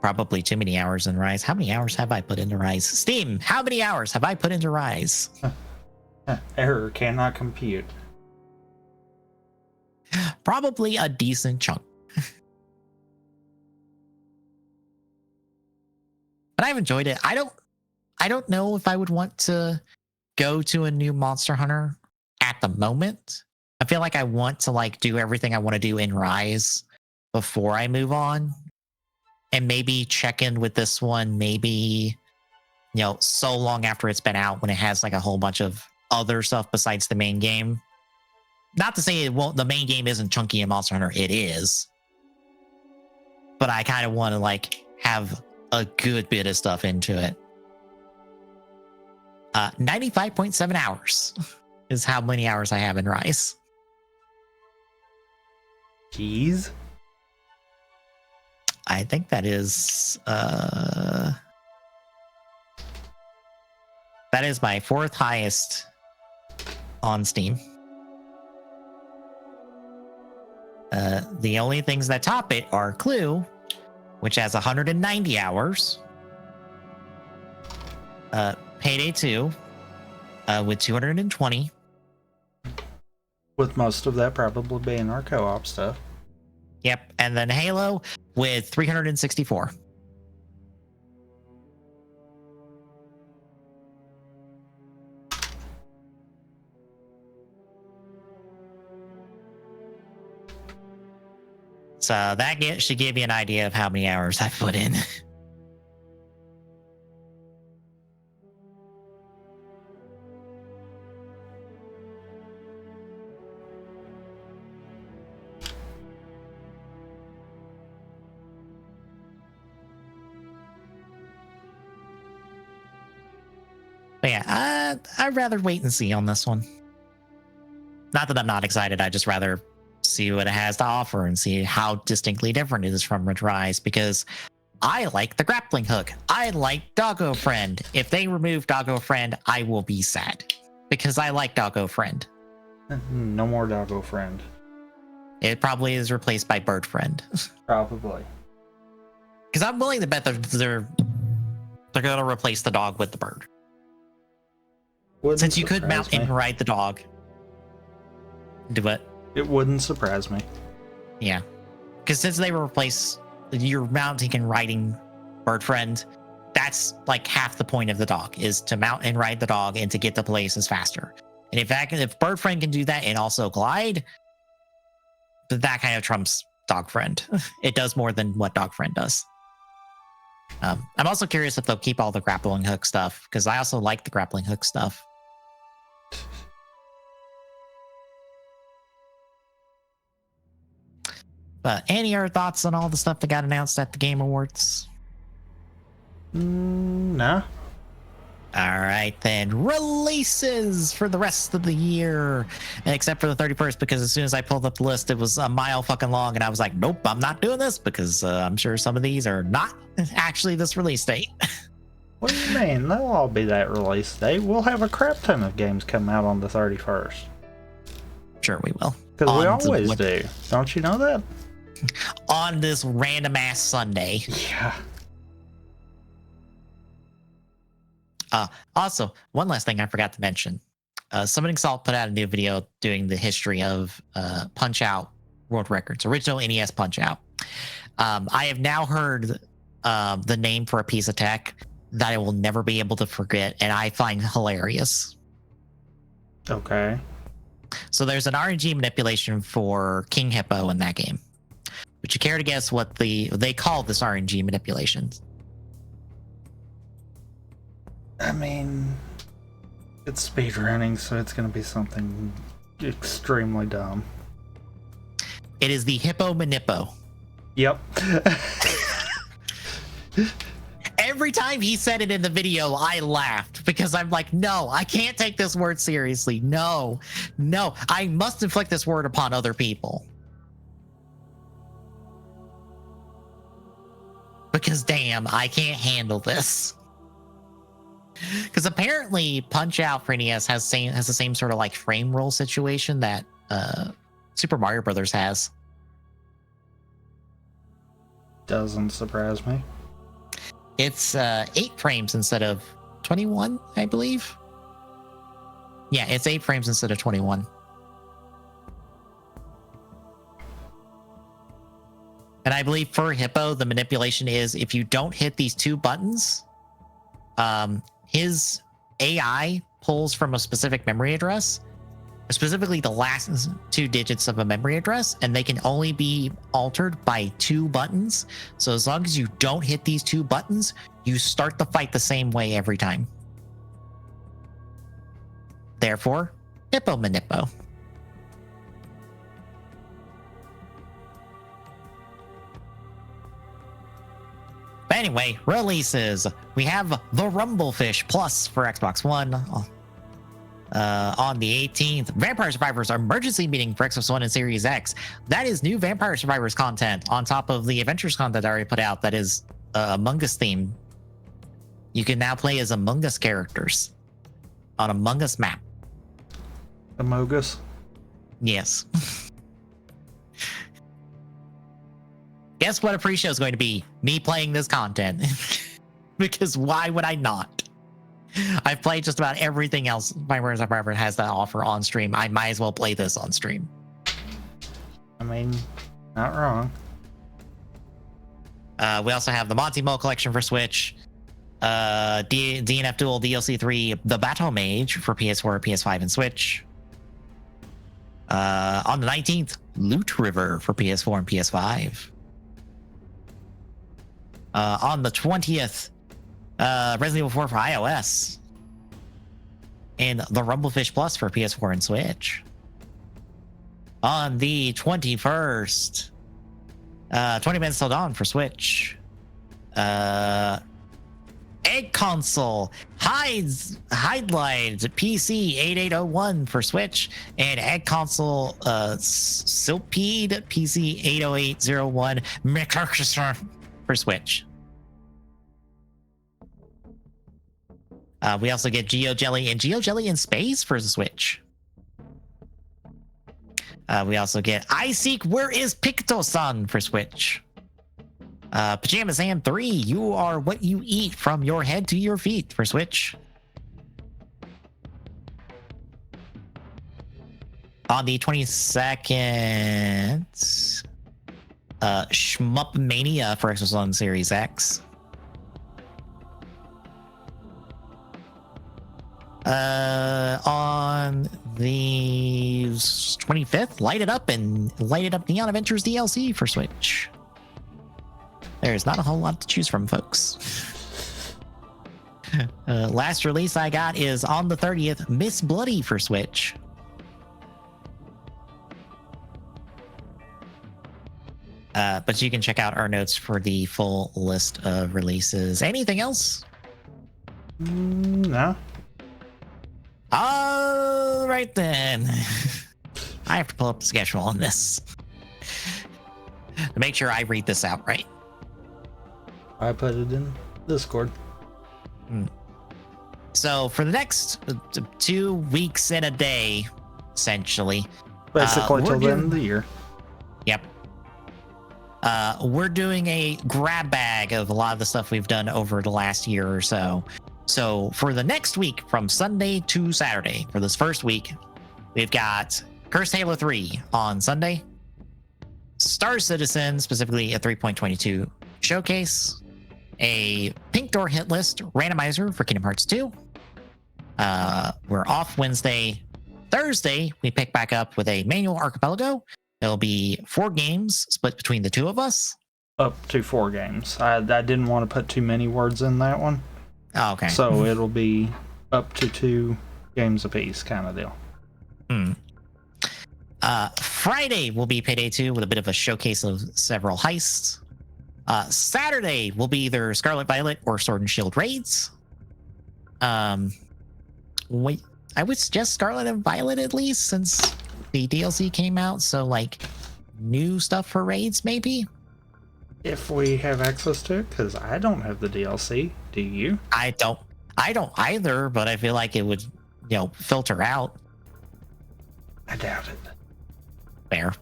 probably too many hours in Rise. How many hours have I put into Rise? Steam, how many hours have I put into Rise? Error cannot compute. Probably a decent chunk. But I've enjoyed it. I don't know if I would want to go to a new Monster Hunter at the moment. I feel like I want to like do everything I want to do in Rise before I move on. And maybe check in with this one, maybe, you know, so long after it's been out when it has like a whole bunch of other stuff besides the main game. Not to say it won't, the main game isn't chunky in Monster Hunter, it is. But I kind of want to like have a good bit of stuff into it. 95.7 hours is how many hours I have in Rise. Jeez. I think that is my 4th highest on Steam. The only things that top it are Clue, which has 190 hours. Payday 2 with 220. With most of that probably being our co-op stuff. Yep. And then Halo with 364. So that should give you an idea of how many hours I've put in. But yeah, I'd rather wait and see on this one. Not that I'm not excited, I'd just rather see what it has to offer and see how distinctly different it is from Rise, because I like the grappling hook. I like Doggo Friend. If they remove Doggo Friend, I will be sad, because I like Doggo Friend. No more Doggo Friend. It probably is replaced by Bird Friend. Probably. Because I'm willing to bet they're going to replace the dog with the bird. Since you could mount and ride the dog. Do what? It wouldn't surprise me. Yeah. Because since they replace your mounting and riding Bird Friend, that's like half the point of the dog, is to mount and ride the dog and to get to places faster. And if Bird Friend can do that and also glide, that kind of trumps Dog Friend. It does more than what Dog Friend does. I'm also curious if they'll keep all the grappling hook stuff, because I also like the grappling hook stuff. But any other thoughts on all the stuff that got announced at the Game Awards? Nah. All right, then. Releases for the rest of the year, except for the 31st, because as soon as I pulled up the list, it was a mile fucking long, and I was like, nope, I'm not doing this, because I'm sure some of these are not actually this release date. What do you mean? They'll all be that release date. We'll have a crap ton of games come out on the 31st. Sure we will. Because we always do. Don't you know that? On this random ass Sunday. Yeah. Also, one last thing I forgot to mention. Summoning Salt put out a new video doing the history of Punch-Out! World Records, original NES Punch-Out! I have now heard the name for a piece of tech that I will never be able to forget, and I find hilarious. Okay. So there's an RNG manipulation for King Hippo in that game. Would you care to guess what they call this RNG manipulation? I mean, it's speedrunning, so it's going to be something extremely dumb. It is the Hippo Manippo. Yep. Every time he said it in the video, I laughed, because I'm like, no, I can't take this word seriously. No, I must inflict this word upon other people. Because damn, I can't handle this. Because apparently Punch-Out! For NES has the same sort of like frame roll situation that Super Mario Brothers has. Doesn't surprise me. It's 8 frames instead of 21, I believe. Yeah, it's 8 frames instead of 21. And I believe for Hippo, the manipulation is if you don't hit these 2 buttons, his AI pulls from a specific memory address, specifically the last 2 digits of a memory address, and they can only be altered by 2 buttons. So as long as you don't hit these 2 buttons, you start the fight the same way every time. Therefore, Hippo Manippo. But anyway, releases. We have the Rumblefish Plus for Xbox One on the 18th. Vampire Survivors Emergency Meeting for Xbox One and Series X. That is new Vampire Survivors content on top of the Adventures content I already put out that is Among Us theme. You can now play as Among Us characters on Among Us map. Among Us? Yes. Guess what a pre-show is going to be? Me playing this content. Because why would I not? I've played just about everything else Vampire Survivor has to offer on stream. I might as well play this on stream. I mean, not wrong. We also have the Monty Mole collection for Switch. DNF Duel DLC 3, The Battle Mage for PS4, PS5, and Switch. On the 19th, Loot River for PS4 and PS5. On the 20th, Resident Evil 4 for iOS. And the Rumblefish Plus for PS4 and Switch. On the 21st, 20 Minutes Till Dawn for Switch. Egg Console, Hidelight, PC 8801 for Switch, and Egg Console, Silpede, PC 80801 for Switch. We also get GeoJelly and GeoJelly in Space for the Switch. We also get I Seek Where Is Picto-san for Switch. Pajama Sam 3, You Are What You Eat From Your Head to Your Feet for Switch. On the 22nd, Shmup Mania for Xbox One Series X. On the 25th, Light It Up Neon Adventures DLC for Switch. There's not a whole lot to choose from, folks. Last release I got is on the 30th, Miss Bloody for Switch. But you can check out our notes for the full list of releases. Anything else? No. All right, then. I have to pull up the schedule on this to make sure I read this out right. I put it in Discord. So for the next 2 weeks and a day, essentially. Basically till the end of the year. Yep. We're doing a grab bag of a lot of the stuff we've done over the last year or so. So for the next week, from Sunday to Saturday, for this first week, we've got Cursed Halo 3 on Sunday, Star Citizen, specifically a 3.22 showcase, a Pink Door hit list randomizer for Kingdom Hearts 2. We're off Wednesday. Thursday, we pick back up with a manual archipelago. There'll be 4 games split between the 2 of us. Up to 4 games. I didn't want to put too many words in that one. Oh, okay. So it'll be up to 2 games apiece kind of deal. Friday will be Payday 2 with a bit of a showcase of several heists. Saturday will be either Scarlet Violet or Sword and Shield raids. Wait, I would suggest Scarlet and Violet at least, since the DLC came out. So like new stuff for raids, maybe. If we have access to it, because I don't have the DLC. Do you? I don't either, but I feel like it would, filter out. I doubt it. Fair.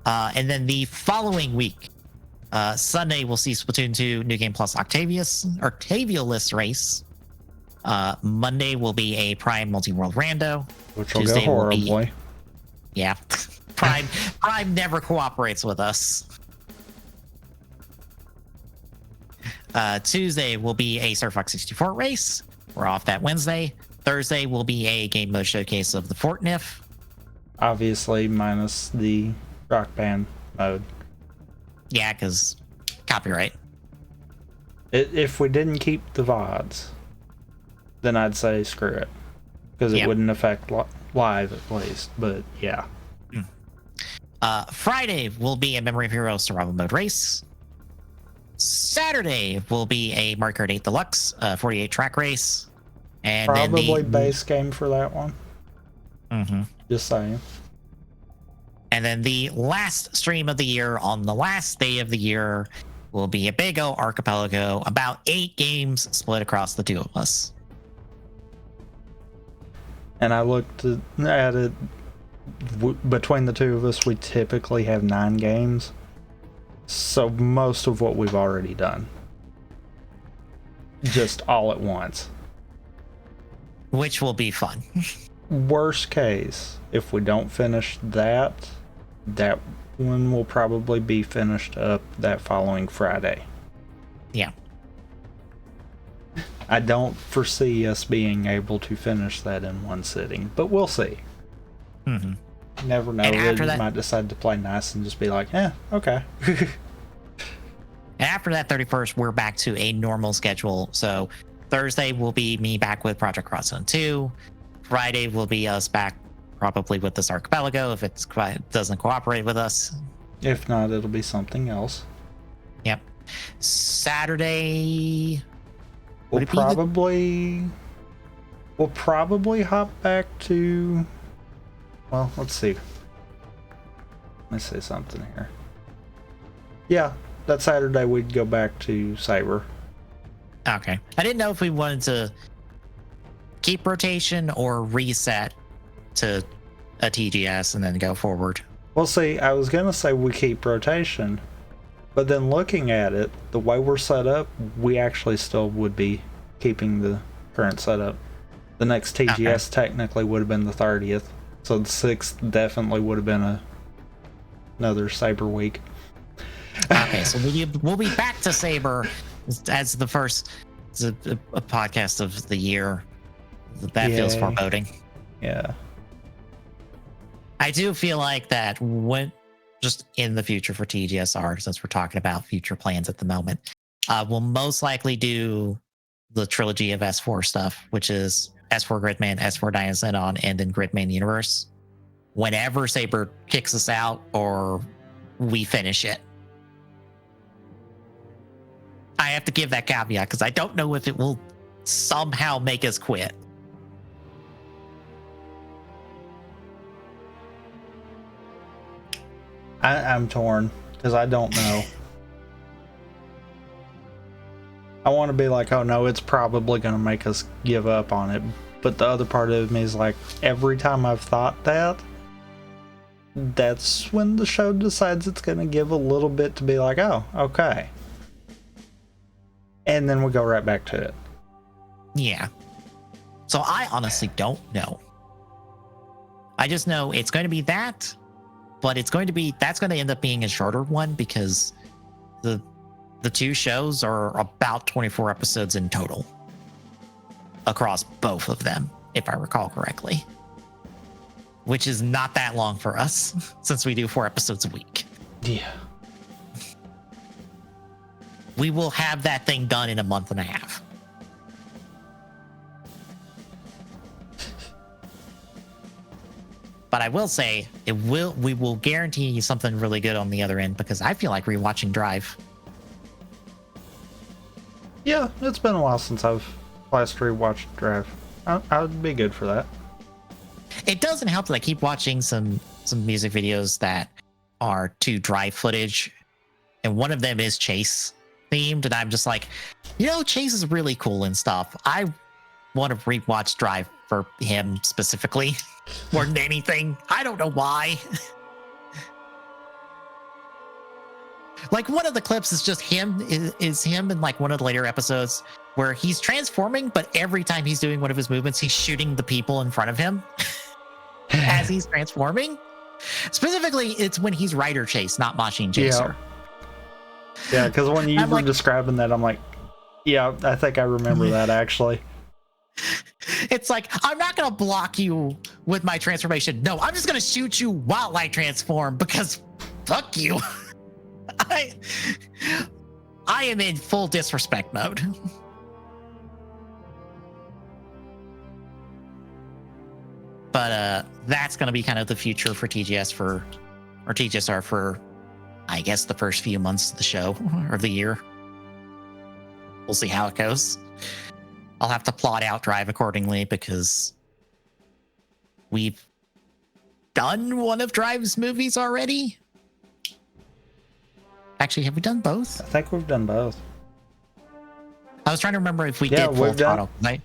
And then the following week, Sunday, we'll see Splatoon 2 New Game Plus Octaviolus race. Monday will be a Prime Multi-World Rando. Which will go horribly. Yeah. Prime never cooperates with us. Tuesday will be a Star Fox 64 race. We're off that Wednesday. Thursday will be a game mode showcase of the Fort Niff. Obviously, minus the Rock Band mode. Yeah, because copyright. If we didn't keep the VODs, then I'd say screw it. Because it wouldn't affect live at least. But yeah. Friday will be a Memory of Heroes survival mode race. Saturday will be a Mario Kart 8 Deluxe 48 track race. And probably base game for that one. Mm-hmm. Just saying. And then the last stream of the year on the last day of the year will be a big O archipelago, about 8 games split across the two of us. And I looked at it, between the two of us, we typically have 9 games. So most of what we've already done. Just all at once. Which will be fun. Worst case, if we don't finish that one will probably be finished up that following Friday. Yeah. I don't foresee us being able to finish that in one sitting, but we'll see. Mm-hmm. Never know. They might decide to play nice and just be like, okay. And after that 31st, we're back to a normal schedule. So Thursday will be me back with Project Cross Zone 2. Friday will be us back probably with this archipelago if it doesn't cooperate with us. If not, it'll be something else. Yep. Saturday... We'll probably hop back to... Well, let's see. Let me say something here. Yeah, that Saturday we'd go back to Saber. Okay. I didn't know if we wanted to keep rotation or reset to a TGS and then go forward. Well, see, I was going to say we keep rotation, but then looking at it, the way we're set up, we actually still would be keeping the current setup. The next TGS technically would have been the 30th, so the 6th definitely would have been another Saber week. Okay, so we'll be back to Saber as the first a podcast of the year. That feels foreboding. Yeah. I do feel like that when just in the future for TGSR, since we're talking about future plans at the moment, we'll most likely do the trilogy of S4 stuff, which is S4 Gridman, S4 Diazenon, and then Gridman Universe. Whenever Saber kicks us out or we finish it. I have to give that caveat because I don't know if it will somehow make us quit. I'm torn because I don't know. I want to be like, oh no, it's probably going to make us give up on it. But the other part of me is like, every time I've thought that, that's when the show decides it's going to give a little bit to be like, oh, okay. And then we go right back to it. Yeah. So I honestly don't know. I just know it's going to be that, but that's going to end up being a shorter one because the two shows are about 24 episodes in total across both of them, if I recall correctly, which is not that long for us since we do 4 episodes a week. Yeah. We will have that thing done in a month and a half. But I will say we will guarantee you something really good on the other end because I feel like rewatching Drive. Yeah, it's been a while since I've last rewatched Drive. I would be good for that. It doesn't help that I keep watching some music videos that are to Drive footage, and one of them is Chase themed, and I'm just like, Chase is really cool and stuff. I want to rewatch Drive for him specifically more than anything. I don't know why. Like one of the clips is just him is him in like one of the later episodes where he's transforming, but every time he's doing one of his movements, he's shooting the people in front of him as he's transforming. Specifically, it's when he's Rider Chase, not Machine Chaser. Yeah, because when you were describing that, I'm like, yeah, I think I remember that actually. It's like, I'm not going to block you with my transformation. No, I'm just going to shoot you while I transform because fuck you. I am in full disrespect mode. But that's going to be kind of the future for TGSR for, I guess, the first few months of the show or the year. We'll see how it goes. I'll have to plot out Drive accordingly because we've done one of Drive's movies already. Actually, have we done both? I think we've done both. I was trying to remember if we did Full Throttle, right?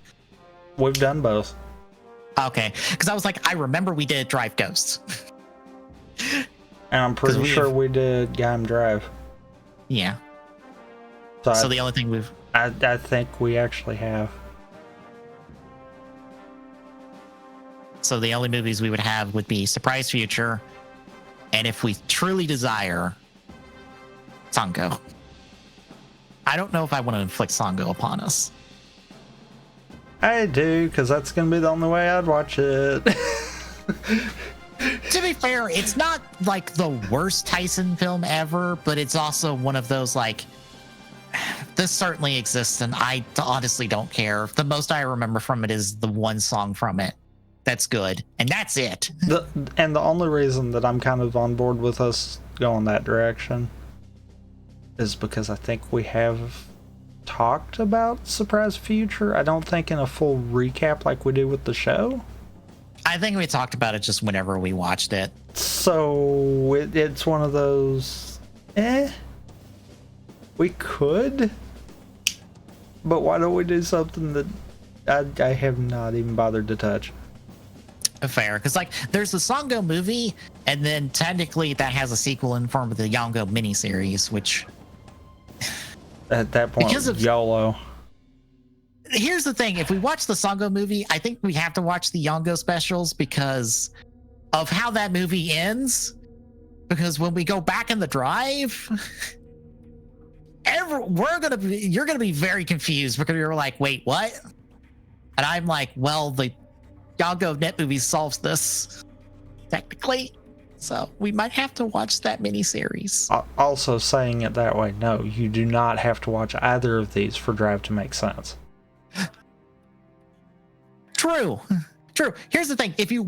We've done both. Okay, because I was like, I remember we did Drive Ghosts. And I'm pretty sure we did Gaim Drive. Yeah. So the only thing I think we actually have. So the only movies we would have would be Surprise Future, and if we truly desire, Sango. I don't know if I want to inflict Sango upon us. I do, because that's going to be the only way I'd watch it. To be fair, it's not like the worst Tyson film ever, but it's also one of those like, this certainly exists, and I honestly don't care. The most I remember from it is the one song from it. That's good, and that's it. And the only reason that I'm kind of on board with us going that direction is because I think we have talked about Surprise Future. I don't think in a full recap like we do with the show. I think we talked about it just whenever we watched it. So it's one of those, we could, but why don't we do something that I have not even bothered to touch? Fair, because like there's the Sango movie, and then technically that has a sequel in the form of the Yongo miniseries, which at that point, YOLO. Here's the thing: if we watch the Sango movie, I think we have to watch the Yongo specials because of how that movie ends. Because when we go back in the drive, you're gonna be very confused because you're like, wait, what? And I'm like, well, the Yongo Net movie solves this technically, so we might have to watch that miniseries. Also, saying it that way, no, you do not have to watch either of these for Drive to make sense. True. Here's the thing: if you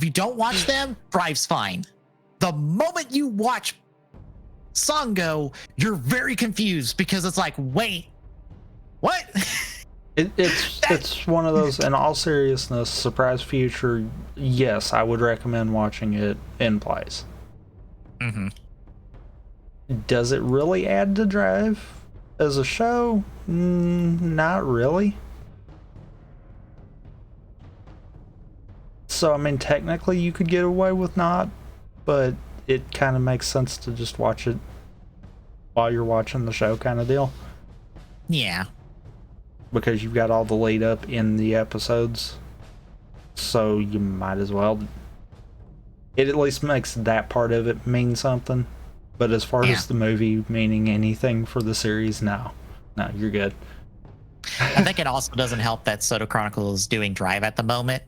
don't watch them, Drive's fine. The moment you watch Sango, you're very confused because it's like, wait, what? It's one of those. In all seriousness, Surprise Future, yes, I would recommend watching it in place. Mm-hmm. Does it really add to Drive as a show? Not really. So I mean, technically, you could get away with not, but it kind of makes sense to just watch it while you're watching the show, kind of deal. Yeah. Because you've got all the lead up in the episodes, so you might as well. It at least makes that part of it mean something. But as far as the movie meaning anything for the series, no, you're good. I think it also doesn't help that Soto Chronicle is doing Drive at the moment.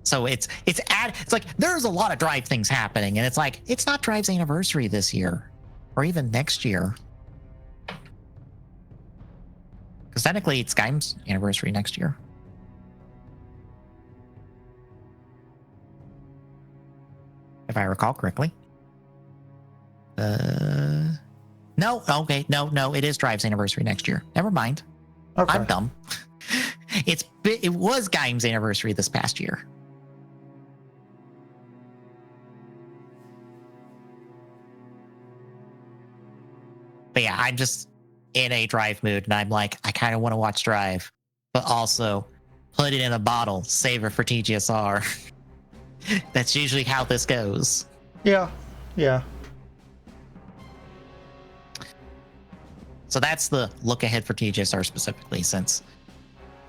So it's like there's a lot of Drive things happening, and it's like it's not Drive's anniversary this year, or even next year. Because technically, it's Gaim's anniversary next year. If I recall correctly. No, okay, no, it is Drive's anniversary next year. Never mind. Okay. I'm dumb. It was Gaim's anniversary this past year. But yeah, I'm just in a Drive mood, and I'm like, I kind of want to watch Drive, but also put it in a bottle, save it for TGSR. That's usually how this goes. Yeah. So that's the look ahead for TGSR specifically, since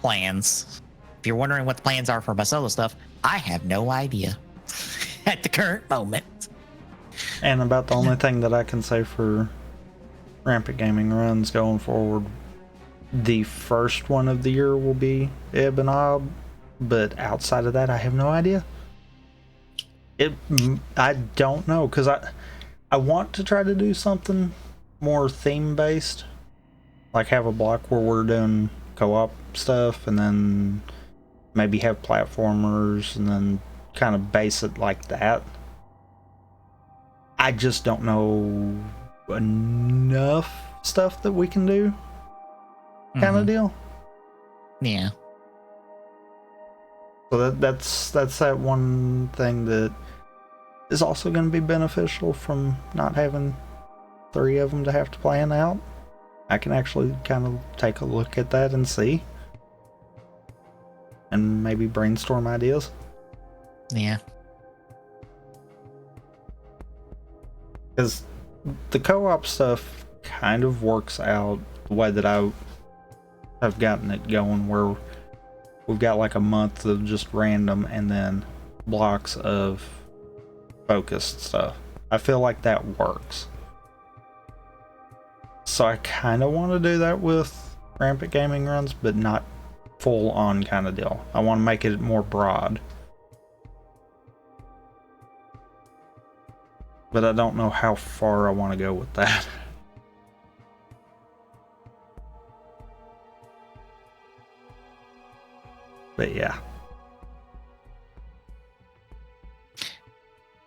plans. If you're wondering what the plans are for my solo stuff, I have no idea at the current moment. And about the only thing that I can say for Rampant Gaming runs going forward, the first one of the year will be Ib and Ob, but outside of that, I have no idea. I don't know, because I want to try to do something more theme based, like have a block where we're doing co-op stuff, and then maybe have platformers, and then kind of base it like that. I just don't know enough stuff that we can do, kind of deal. Yeah. So that's that one thing that is also going to be beneficial from not having 3 of them to have to plan out. I can actually kind of take a look at that and see, and maybe brainstorm ideas. Yeah. Because the co-op stuff kind of works out the way that I have gotten it going, where we've got like a month of just random and then blocks of focused stuff. I feel like that works. So I kind of want to do that with Rampant Gaming runs, but not full on kind of deal. I want to make it more broad. But I don't know how far I want to go with that. But yeah.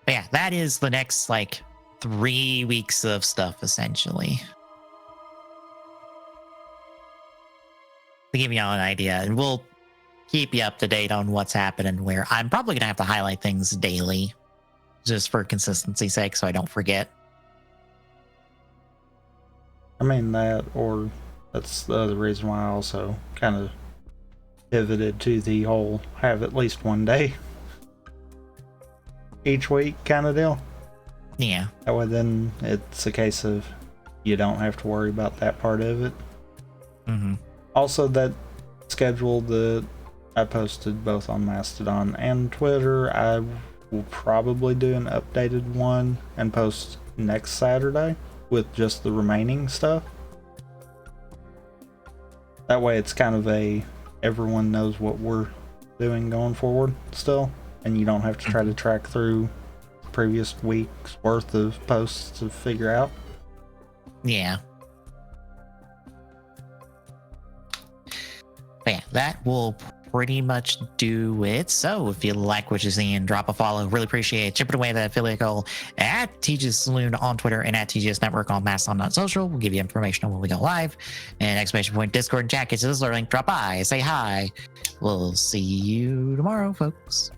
But yeah, that is the next like 3 weeks of stuff essentially. To give you all an idea, and we'll keep you up to date on what's happening where. I'm probably gonna have to highlight things daily just for consistency's sake, so I don't forget. I mean that, or that's the other reason why I also kind of pivoted to the whole have at least one day each week kind of deal. Yeah. That way then it's a case of you don't have to worry about that part of it. Mm-hmm. Also, that schedule that I posted both on Mastodon and Twitter, I will probably do an updated one and post next Saturday with just the remaining stuff. That way it's kind of everyone knows what we're doing going forward still, and you don't have to try to track through the previous week's worth of posts to figure out. Yeah. But yeah, that will pretty much do it. So if you like what you're seeing, drop a follow. Really appreciate it. Chipping away that affiliate goal at TGS Saloon on Twitter and at TGS Network on Mastodon.social. We'll give you information on when we go live. And exclamation point Discord and chat. Get to this link. Drop by. Say hi. We'll see you tomorrow, folks.